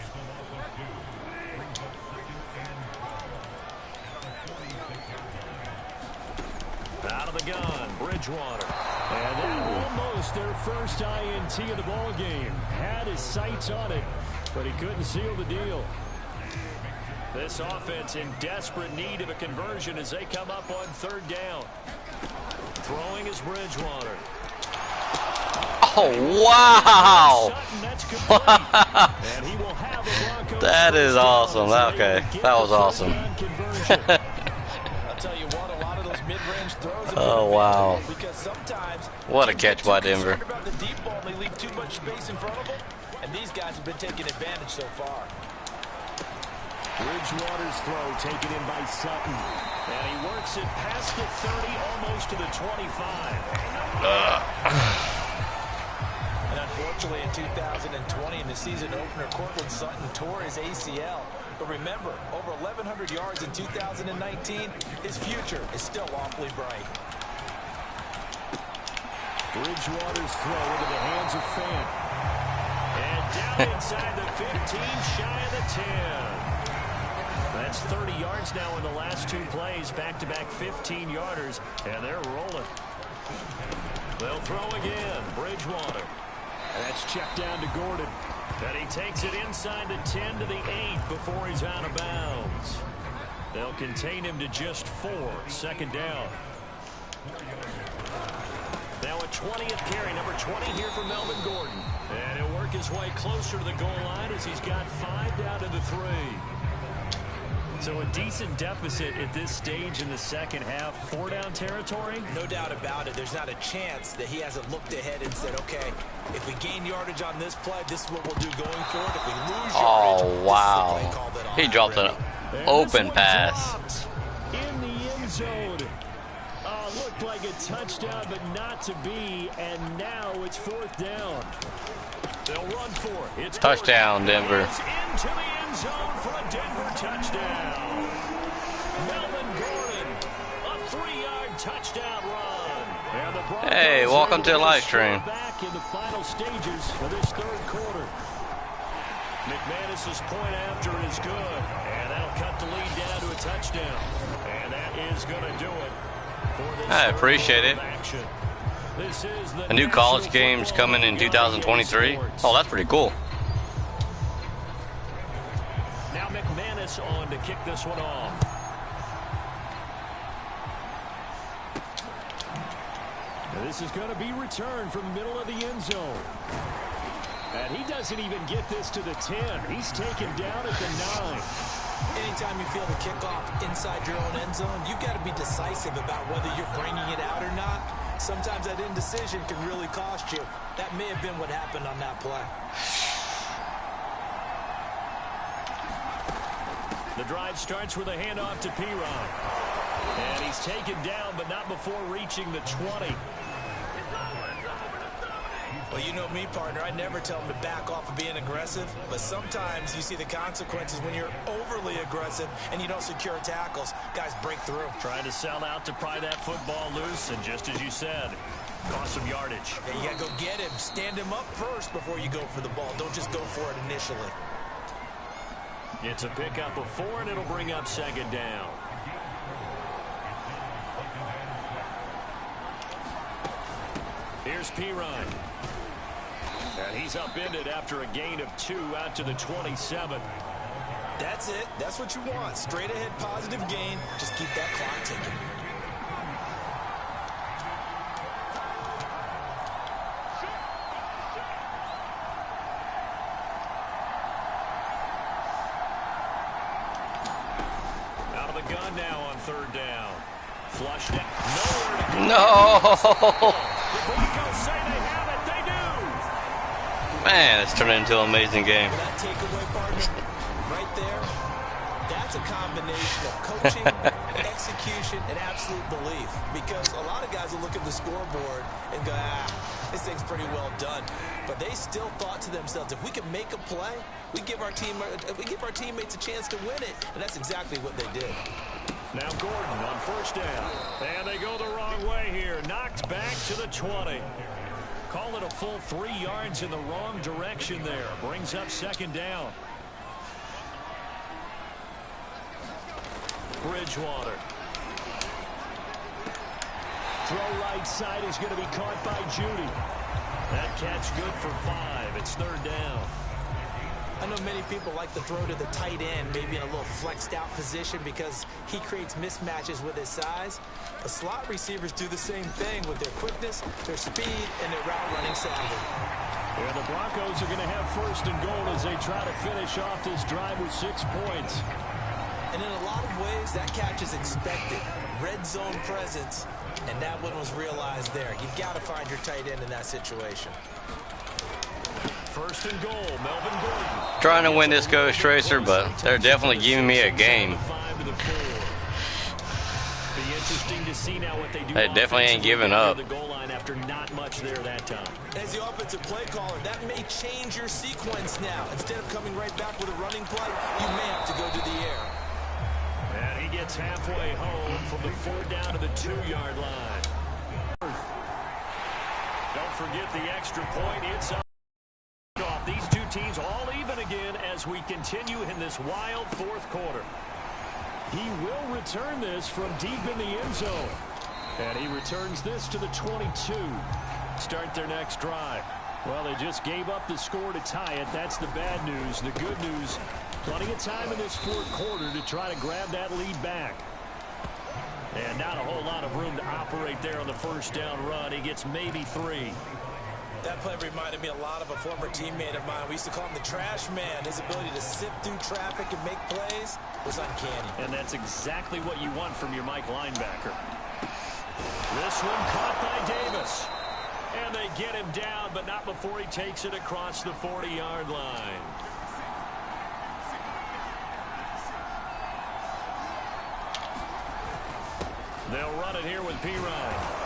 Out of the gun, Bridgewater. And that almost their first INT of the ball game. Had his sights on it, but he couldn't seal the deal. This offense in desperate need of a conversion as they come up on 3rd down. Throwing is Bridgewater. Oh, wow. And he will have the Broncos. That is awesome. Okay, that was awesome. I'll tell you what, a lot of those mid-range throws. Oh, wow. Because sometimes What a catch by Denver. about the deep ball, they leave too much space in front of them, and these guys have been taking advantage so far. Bridgewater's throw taken in by Sutton. And he works it past the 30, almost to the 25. And unfortunately, in 2020, in the season opener, Cortland Sutton tore his ACL. But remember, over 1,100 yards in 2019, his future is still awfully bright. Bridgewater's throw into the hands of Fant. And down inside the 15, shy of the 10. That's 30 yards now in the last 2 plays, back-to-back 15-yarders, and they're rolling. They'll throw again, Bridgewater. That's checked down to Gordon. And he takes it inside the 10 to the 8 before he's out of bounds. They'll contain him to just 4, 2nd down. Now a 20th carry, number 20 here for Melvin Gordon. And he'll work his way closer to the goal line as he's got 5 down to the 3. So a decent deficit at this stage in the second half. 4-down territory? No doubt about it. There's not a chance that he hasn't looked ahead and said, okay, if we gain yardage on this play, this is what we'll do going forward. If we lose yardage, Oh, wow. this is the play call that He dropped an open pass. In the end zone. Looked like a touchdown, but not to be. And now it's 4th down. They'll run for it. It's Touchdown, Denver. Into the end zone for a Denver touchdown. Melvin Gordon, a 3-yard touchdown run. And the Broncos Hey, welcome to the live stream. Back in the final stages for this 3rd quarter. McManus's point after is good, and that'll cut the lead down to a touchdown. And that is going to do it for this. I appreciate it. Action. This is the A new college game's coming in 2023. Oh, that's pretty cool. Now McManus on to kick this one off. Now this is going to be returned from the middle of the end zone. And he doesn't even get this to the 10. He's taken down at the 9. Anytime you feel the kickoff inside your own end zone, you've got to be decisive about whether you're bringing it out or not. Sometimes that indecision can really cost you. That may have been what happened on that play. The drive starts with a handoff to Piron. And he's taken down, but not before reaching the 20. Well, you know me, partner. I never tell them to back off of being aggressive, but sometimes you see the consequences when you're overly aggressive and you don't secure tackles. Guys break through. Trying to sell out to pry that football loose, and just as you said, cost some yardage. Yeah, you got to go get him. Stand him up first before you go for the ball. Don't just go for it initially. It's a pickup of 4, and it'll bring up 2nd down. Here's Piron. And he's upended after a gain of 2 out to the 27. That's it. That's what you want. Straight ahead positive gain. Just keep that clock ticking. Out of the gun now on 3rd down. Flushed it. Nowhere to go. No! The Broncos say they have it. They do. Man, it's turned into an amazing game. That takeaway, partner, right there, that's a combination of coaching, execution, and absolute belief. Because a lot of guys will look at the scoreboard and go, this thing's pretty well done. But they still thought to themselves, if we can make a play, we give our teammates a chance to win it. And that's exactly what they did. Now Gordon on first down. And they go the wrong way here. Knocked back to the 20. Call it a full 3 yards in the wrong direction there. Brings up second down. Bridgewater. Throw right side is going to be caught by Judy. That catch good for 5. It's third down. I know many people like to throw to the tight end, maybe in a little flexed out position because he creates mismatches with his size. But slot receivers do the same thing with their quickness, their speed, and their route running savvy. Yeah, the Broncos are going to have first and goal as they try to finish off this drive with 6 points. And in a lot of ways, that catch is expected. Red zone presence, and that one was realized there. You've got to find your tight end in that situation. First and goal, Melvin Gordon. Trying to win this Ghost Tracer, but they're definitely giving me a game. They definitely ain't giving up. The goal line after not much there that time. As the offensive play caller, that may change your sequence now. Instead of coming right back with a running play, you may have to go to the air. And he gets halfway home from the 4 down to the 2-yard line. Don't forget the extra point. It's up. These two teams all even again as we continue in this wild fourth quarter. He will return this from deep in the end zone. And he returns this to the 22. Start their next drive. Well, they just gave up the score to tie it. That's the bad news. The good news, plenty of time in this fourth quarter to try to grab that lead back. And not a whole lot of room to operate there on the first down run. He gets maybe 3. That play reminded me a lot of a former teammate of mine. We used to call him the trash man. His ability to sift through traffic and make plays was uncanny. And that's exactly what you want from your Mike linebacker. This one caught by Davis. And they get him down, but not before he takes it across the 40-yard line. They'll run it here with Pirine.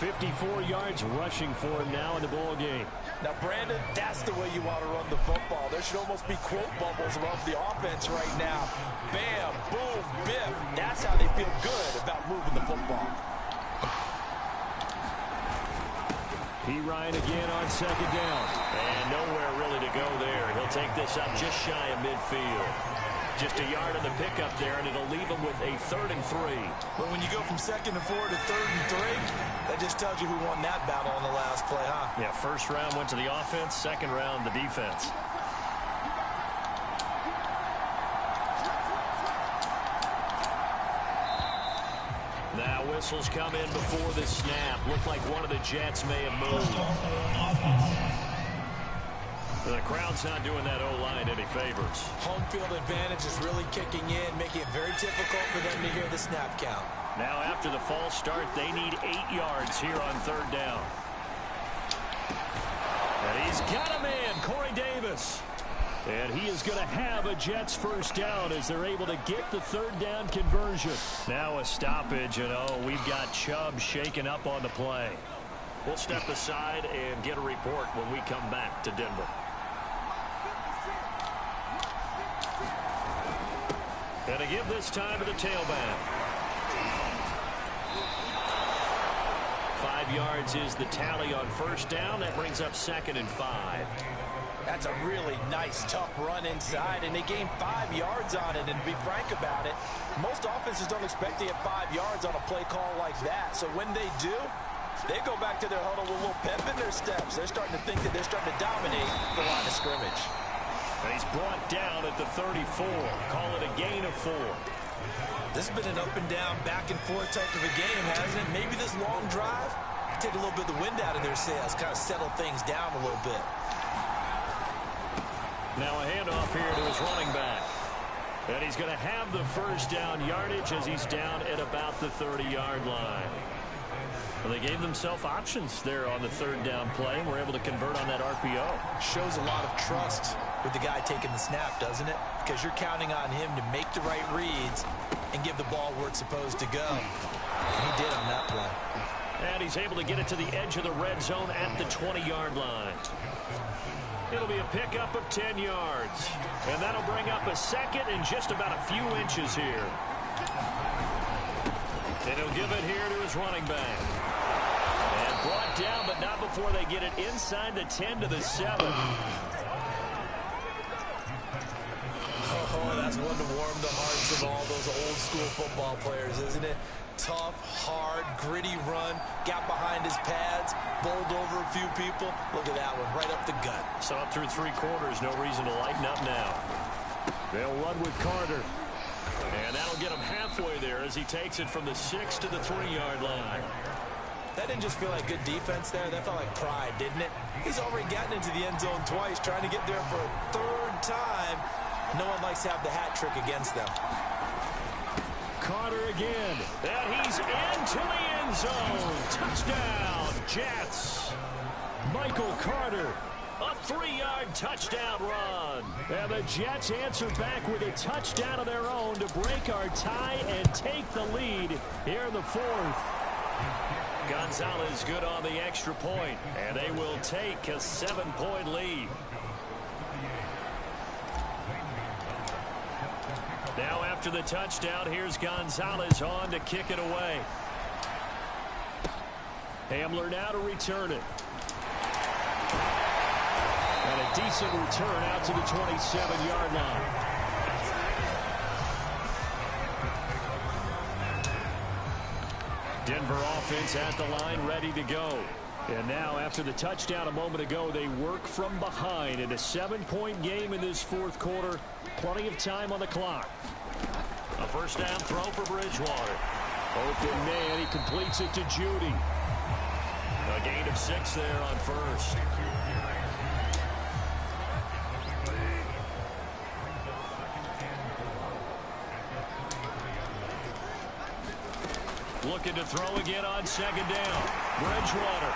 54 yards rushing for him now in the ball game. Now, Brandon, that's the way you want to run the football. There should almost be quote bubbles above the offense right now. Bam, boom, biff. That's how they feel good about moving the football. Pirine again on second down. And nowhere really to go there. He'll take this up just shy of midfield. Just a yard on the pickup there, and it'll leave him with a 3rd and 3. But when you go from 2nd and 4 to 3rd and 3, that just tells you who won that battle on the last play, huh? Yeah, first round went to the offense, second round the defense. Now whistles come in before the snap. Looked like one of the Jets may have moved. The crowd's not doing that O-line any favors. Home field advantage is really kicking in, making it very difficult for them to hear the snap count. Now after the false start, they need 8 yards here on 3rd down. And he's got a man, Corey Davis. And he is going to have a Jets first down as they're able to get the 3rd down conversion. Now a stoppage, and we've got Chubb shaken up on the play. We'll step aside and get a report when we come back to Denver. And to give this time to the tailback. 5 yards is the tally on first down. That brings up 2nd and 5. That's a really nice, tough run inside, and they gained 5 yards on it. And to be frank about it, most offenses don't expect to get 5 yards on a play call like that. So when they do, they go back to their huddle with a little pep in their steps. They're starting to think that they're starting to dominate the line of scrimmage. And he's brought down at the 34. Call it a gain of 4. This has been an up and down, back and forth type of a game, hasn't it? Maybe this long drive take a little bit of the wind out of their sails, kind of settle things down a little bit. Now a handoff here to his running back. And he's going to have the first down yardage as he's down at about the 30-yard line. Well, they gave themselves options there on the 3rd down play and were able to convert on that RPO. Shows a lot of trust with the guy taking the snap, doesn't it? Because you're counting on him to make the right reads and give the ball where it's supposed to go. And he did on that play. And he's able to get it to the edge of the red zone at the 20-yard line. It'll be a pickup of 10 yards. And that'll bring up a 2nd and just about a few inches here. And he'll give it here to his running back. And brought down, but not before they get it inside the 10 to the 7. Oh, that's one to warm the hearts of all those old school football players, isn't it? Tough, hard, gritty run, got behind his pads, bowled over a few people. Look at that one, right up the gut. So up through 3 quarters, no reason to lighten up now. They'll run with Carter. And that'll get him halfway there as he takes it from the 6 to the 3-yard line. That didn't just feel like good defense there. That felt like pride, didn't it? He's already gotten into the end zone twice, trying to get there for a 3rd time. No one likes to have the hat trick against them. Carter again. And he's into the end zone. Touchdown, Jets. Michael Carter. A 3-yard touchdown run. And the Jets answer back with a touchdown of their own to break our tie and take the lead here in the 4th. Gonzalez good on the extra point, and they will take a 7-point lead. Now after the touchdown, here's Gonzalez on to kick it away. Hamler now to return it. And a decent return out to the 27-yard line. Denver offense at the line, ready to go. And now, after the touchdown a moment ago, they work from behind in a 7-point game in this 4th quarter. Plenty of time on the clock. A first down throw for Bridgewater. Open man, he completes it to Judy. A gain of 6 there on first. Looking to throw again on 2nd down. Bridgewater.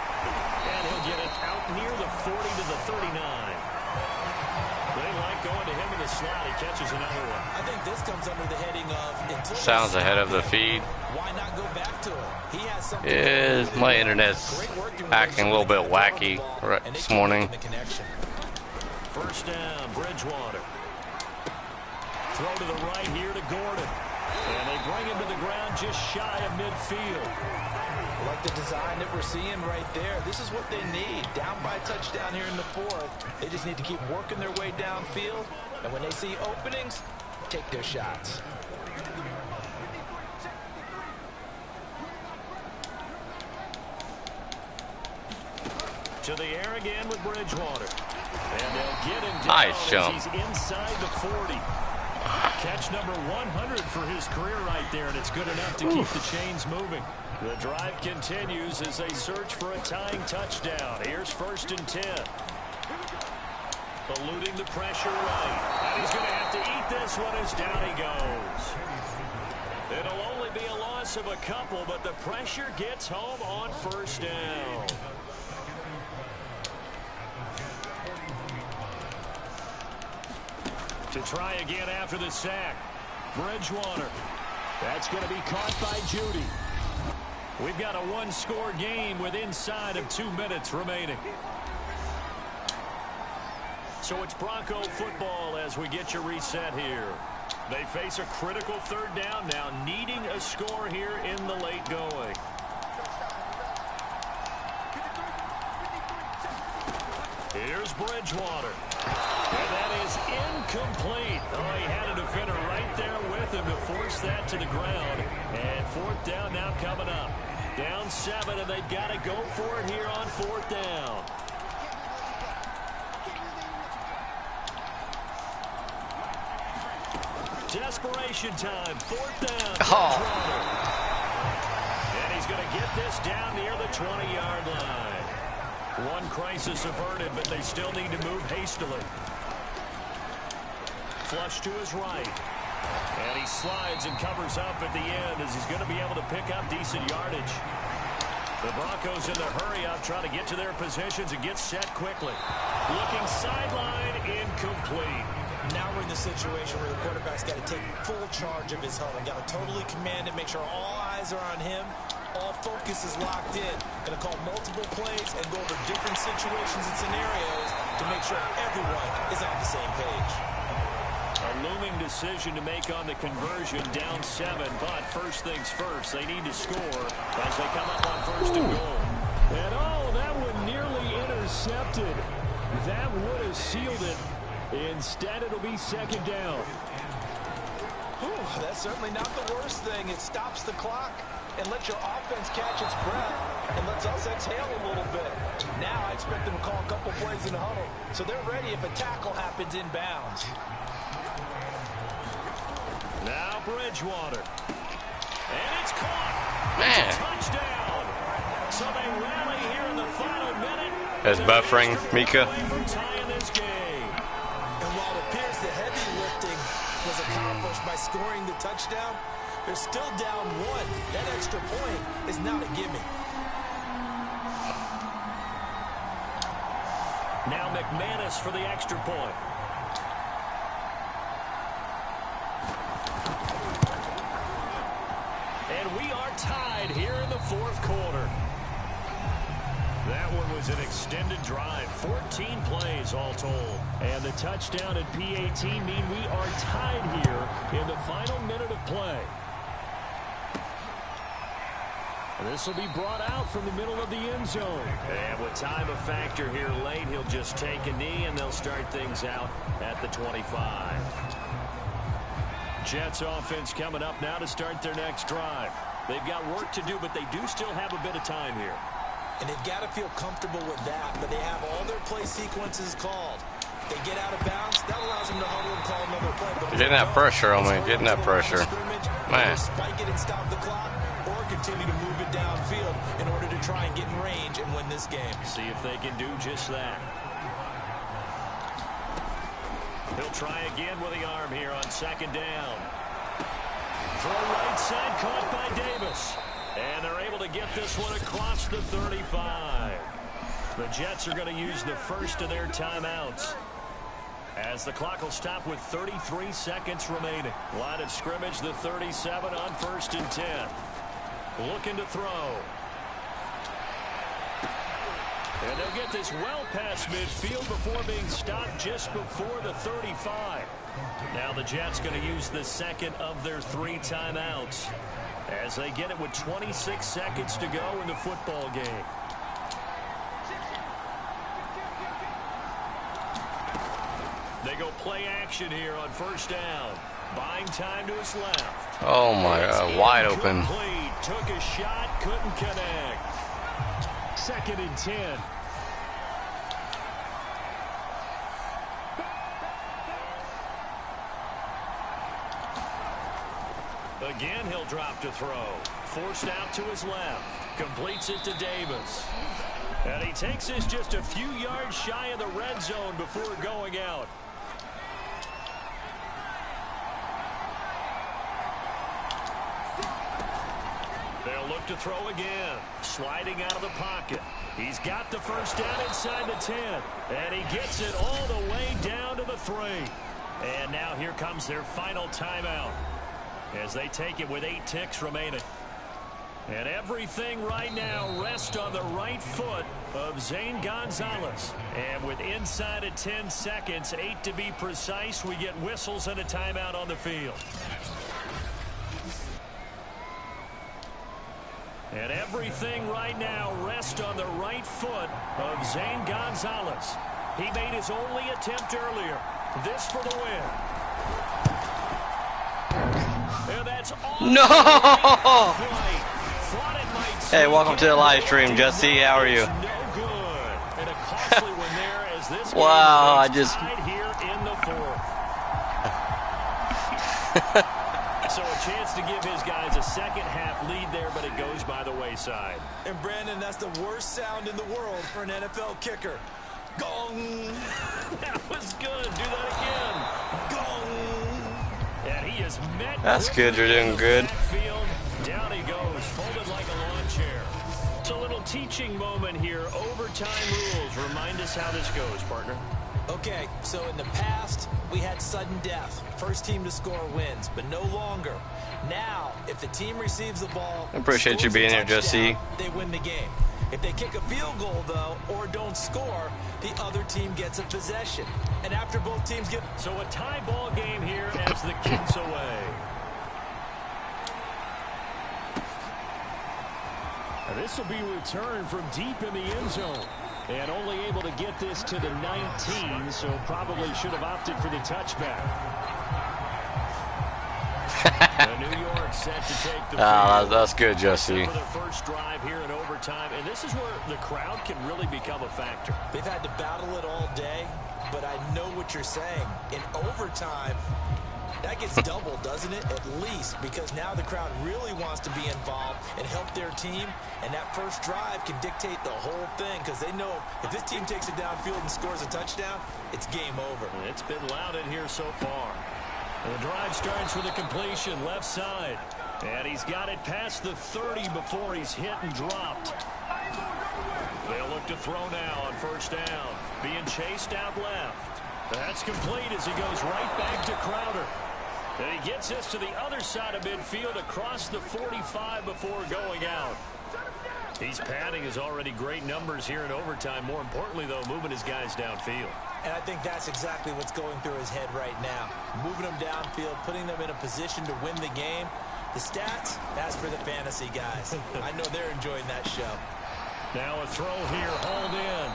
And he'll get it out near the 40 to the 39. They like going to him in the slot. He catches another one. I think this comes under the heading of... Sounds ahead of the feed. Why not go back to him? He has something... Is my internet's acting a little bit wacky this morning. First down, Bridgewater. Throw to the right here to Gordon. And they bring him to the ground just shy of midfield. Like the design that we're seeing right there. This is what they need. Down by a touchdown here in the 4th. They just need to keep working their way downfield. And when they see openings, take their shots. To the air again with Bridgewater. And they'll get him down. Nice jump. He's inside the 40. Catch number 100 for his career right there, and it's good enough to keep the chains moving. The drive continues as they search for a tying touchdown. Here's 1st and 10. Eluding the pressure right. And he's going to have to eat this one as down he goes. It'll only be a loss of a couple, but the pressure gets home on 1st down. To try again after the sack. Bridgewater. That's going to be caught by Judy. We've got a 1-score game with inside of 2 minutes remaining. So it's Bronco football as we get you reset here. They face a critical 3rd down now, needing a score here in the late going. Here's Bridgewater. And that is incomplete. Oh, he had a defender right there with him to force that to the ground. And 4th down now coming up. Down 7, and they've got to go for it here on 4th down. Desperation time. 4th down. Oh. And he's going to get this down near the 20-yard line. One crisis averted, but they still need to move hastily. Flush to his right. And he slides and covers up at the end as he's going to be able to pick up decent yardage. The Broncos in the hurry-up trying to get to their positions and get set quickly. Looking sideline, incomplete. Now we're in the situation where the quarterback's got to take full charge of his huddle. Got to totally command it, make sure all eyes are on him. All focus is locked in. Going to call multiple plays and go over different situations and scenarios to make sure everyone is on the same page. A looming decision to make on the conversion, down 7. But first things first, they need to score as they come up on first and goal. And oh, that one nearly intercepted. That would have sealed it. Instead, it'll be second down. Ooh, that's certainly not the worst thing. It stops the clock and lets your offense catch its breath and lets us exhale a little bit. Now I expect them to call a couple plays in the huddle, so they're ready if a tackle happens inbounds. Now Bridgewater. And it's caught. Man. Touchdown. So they rally here in the final minute. That's buffering, Mika. Tying this game. And while it appears the heavy lifting was accomplished by scoring the touchdown, they're still down 1. That extra point is not a gimme. Now McManus for the extra point. And we are tied here in the fourth quarter. That one was an extended drive, 14 plays all told. And the touchdown and PAT mean we are tied here in the final minute of play. This will be brought out from the middle of the end zone. And with time a factor here late, he'll just take a knee and they'll start things out at the 25. Jets offense coming up now to start their next drive. They've got work to do, but they do still have a bit of time here. And they've got to feel comfortable with that, but they have all their play sequences called. If they get out of bounds, that allows them to huddle and call another play. But Getting that pressure on me, getting that pressure. Man. Spike it and stop the clock, or continue to move it downfield in order to try and get in range and win this game. See if they can do just that. He'll try again with the arm here on second down. Throw right side, caught by Davis. And they're able to get this one across the 35. The Jets are going to use the first of their timeouts, as the clock will stop with 33 seconds remaining. Line of scrimmage, the 37 on 1st and 10. Looking to throw. And they'll get this well past midfield before being stopped just before the 35. Now the Jets going to use the second of their 3 timeouts, as they get it with 26 seconds to go in the football game. They go play action here on first down. Buying time to his left. Oh my God, wide open. Complete. Took a shot, couldn't connect. 2nd and 10. Again, he'll drop to throw. Forced out to his left. Completes it to Davis. And he takes this just a few yards shy of the red zone before going out. They'll look to throw again. Sliding out of the pocket. He's got the first down inside the 10. And he gets it all the way down to the 3. And now here comes their final timeout, as they take it with 8 ticks remaining. And everything right now rests on the right foot of Zane Gonzalez. And with inside of 10 seconds, 8 to be precise, we get whistles and a timeout on the field. And everything right now rests on the right foot of Zane Gonzalez. He made his only attempt earlier. This for the win. And that's all. No! Hey, welcome to the live stream, Jesse. How are you? Wow, I just. So a chance to give his guys a second half lead there, but it goes by the wayside. And Brandon, that's the worst sound in the world for an NFL kicker. Gong! That was good. Do that again. Gong! And he is met. That's good. You're doing good. Field. Down he goes, folded like a lawn chair. It's a little teaching moment here. Overtime rules. Remind us how this goes, partner. Okay, so in the past, we had sudden death. First team to score wins, but no longer. Now, if the team receives the ball, I appreciate you being here, Jesse. They win the game. If they kick a field goal, though, or don't score, the other team gets a possession. And after both teams get... So a tie ball game here as the kicks away. And this will be returned from deep in the end zone. And only able to get this to the 19, so probably should have opted for the touchback. New York set to take the field. That's good, Jesse. For their first drive here in overtime, and this is where the crowd can really become a factor. They've had to battle it all day, but I know what you're saying. In overtime, that gets doubled, doesn't it? At least, because now the crowd really wants to be involved and help their team, and that first drive can dictate the whole thing, because they know if this team takes it downfield and scores a touchdown, it's game over. It's been loud in here so far. And the drive starts with a completion left side. And he's got it past the 30 before he's hit and dropped. They'll look to throw now on first down. Being chased out left. That's complete as he goes right back to Crowder. And he gets this to the other side of midfield across the 45 before going out. He's padding his already great numbers here in overtime. More importantly, though, moving his guys downfield. And I think that's exactly what's going through his head right now. Moving them downfield, putting them in a position to win the game. The stats, that's for the fantasy guys. I know they're enjoying that show. Now a throw here, hauled in.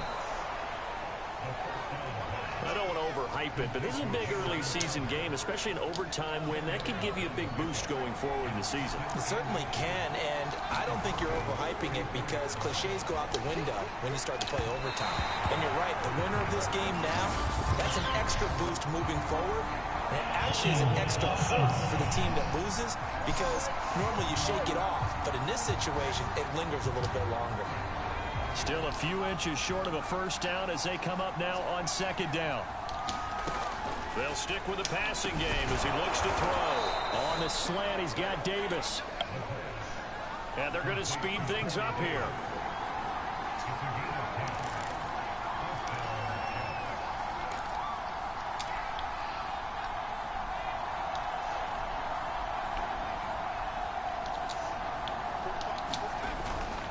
I don't want to overhype it, but this is a big early season game, especially an overtime win. That could give you a big boost going forward in the season. It certainly can, and I don't think you're overhyping it because cliches go out the window when you start to play overtime. And you're right, the winner of this game now, that's an extra boost moving forward. And it actually is an extra hope for the team that loses because normally you shake it off. But in this situation, it lingers a little bit longer. Still a few inches short of a first down as they come up now on second down. They'll stick with the passing game as he looks to throw. On the slant, he's got Davis. And they're going to speed things up here.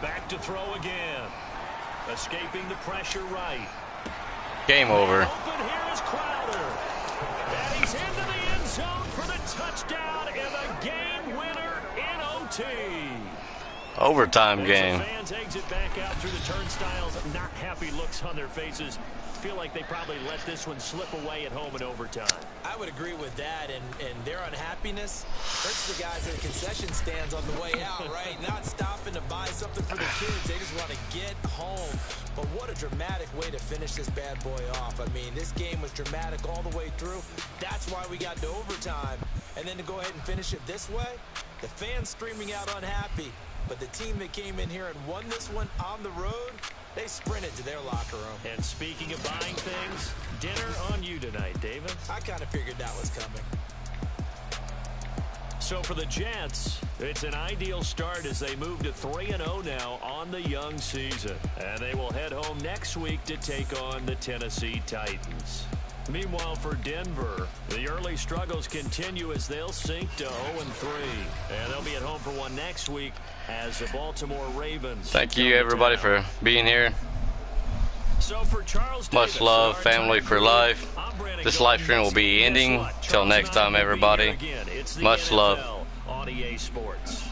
Back to throw again. Escaping the pressure right. Game over. Open here is Crowder. And he's into the end zone for the touchdown and the game winner in OT. Overtime game. Fans exit back out through the turnstiles. Not happy looks on their faces. Feel like they probably let this one slip away at home in overtime. I would agree with that, and their unhappiness hurts the guys at the concession stands on the way out, right? Not stopping to buy something for the kids. They just want to get home. But what a dramatic way to finish this bad boy off. I mean, this game was dramatic all the way through. That's why we got to overtime. And then to go ahead and finish it this way, the fans streaming out unhappy. But the team that came in here and won this one on the road, they sprinted to their locker room. And speaking of buying things, dinner on you tonight, David. I kind of figured that was coming. So for the Jets, it's an ideal start as they move to 3-0 now on the young season. And they will head home next week to take on the Tennessee Titans. Meanwhile, for Denver, the early struggles continue as they'll sink to 0-3. And they'll be at home for one next week as the Baltimore Ravens. Thank you, everybody, for being here. So for Charles Much Davis, love, family for life. This live stream will be ending. Till next time, everybody. Much love. On EA Sports.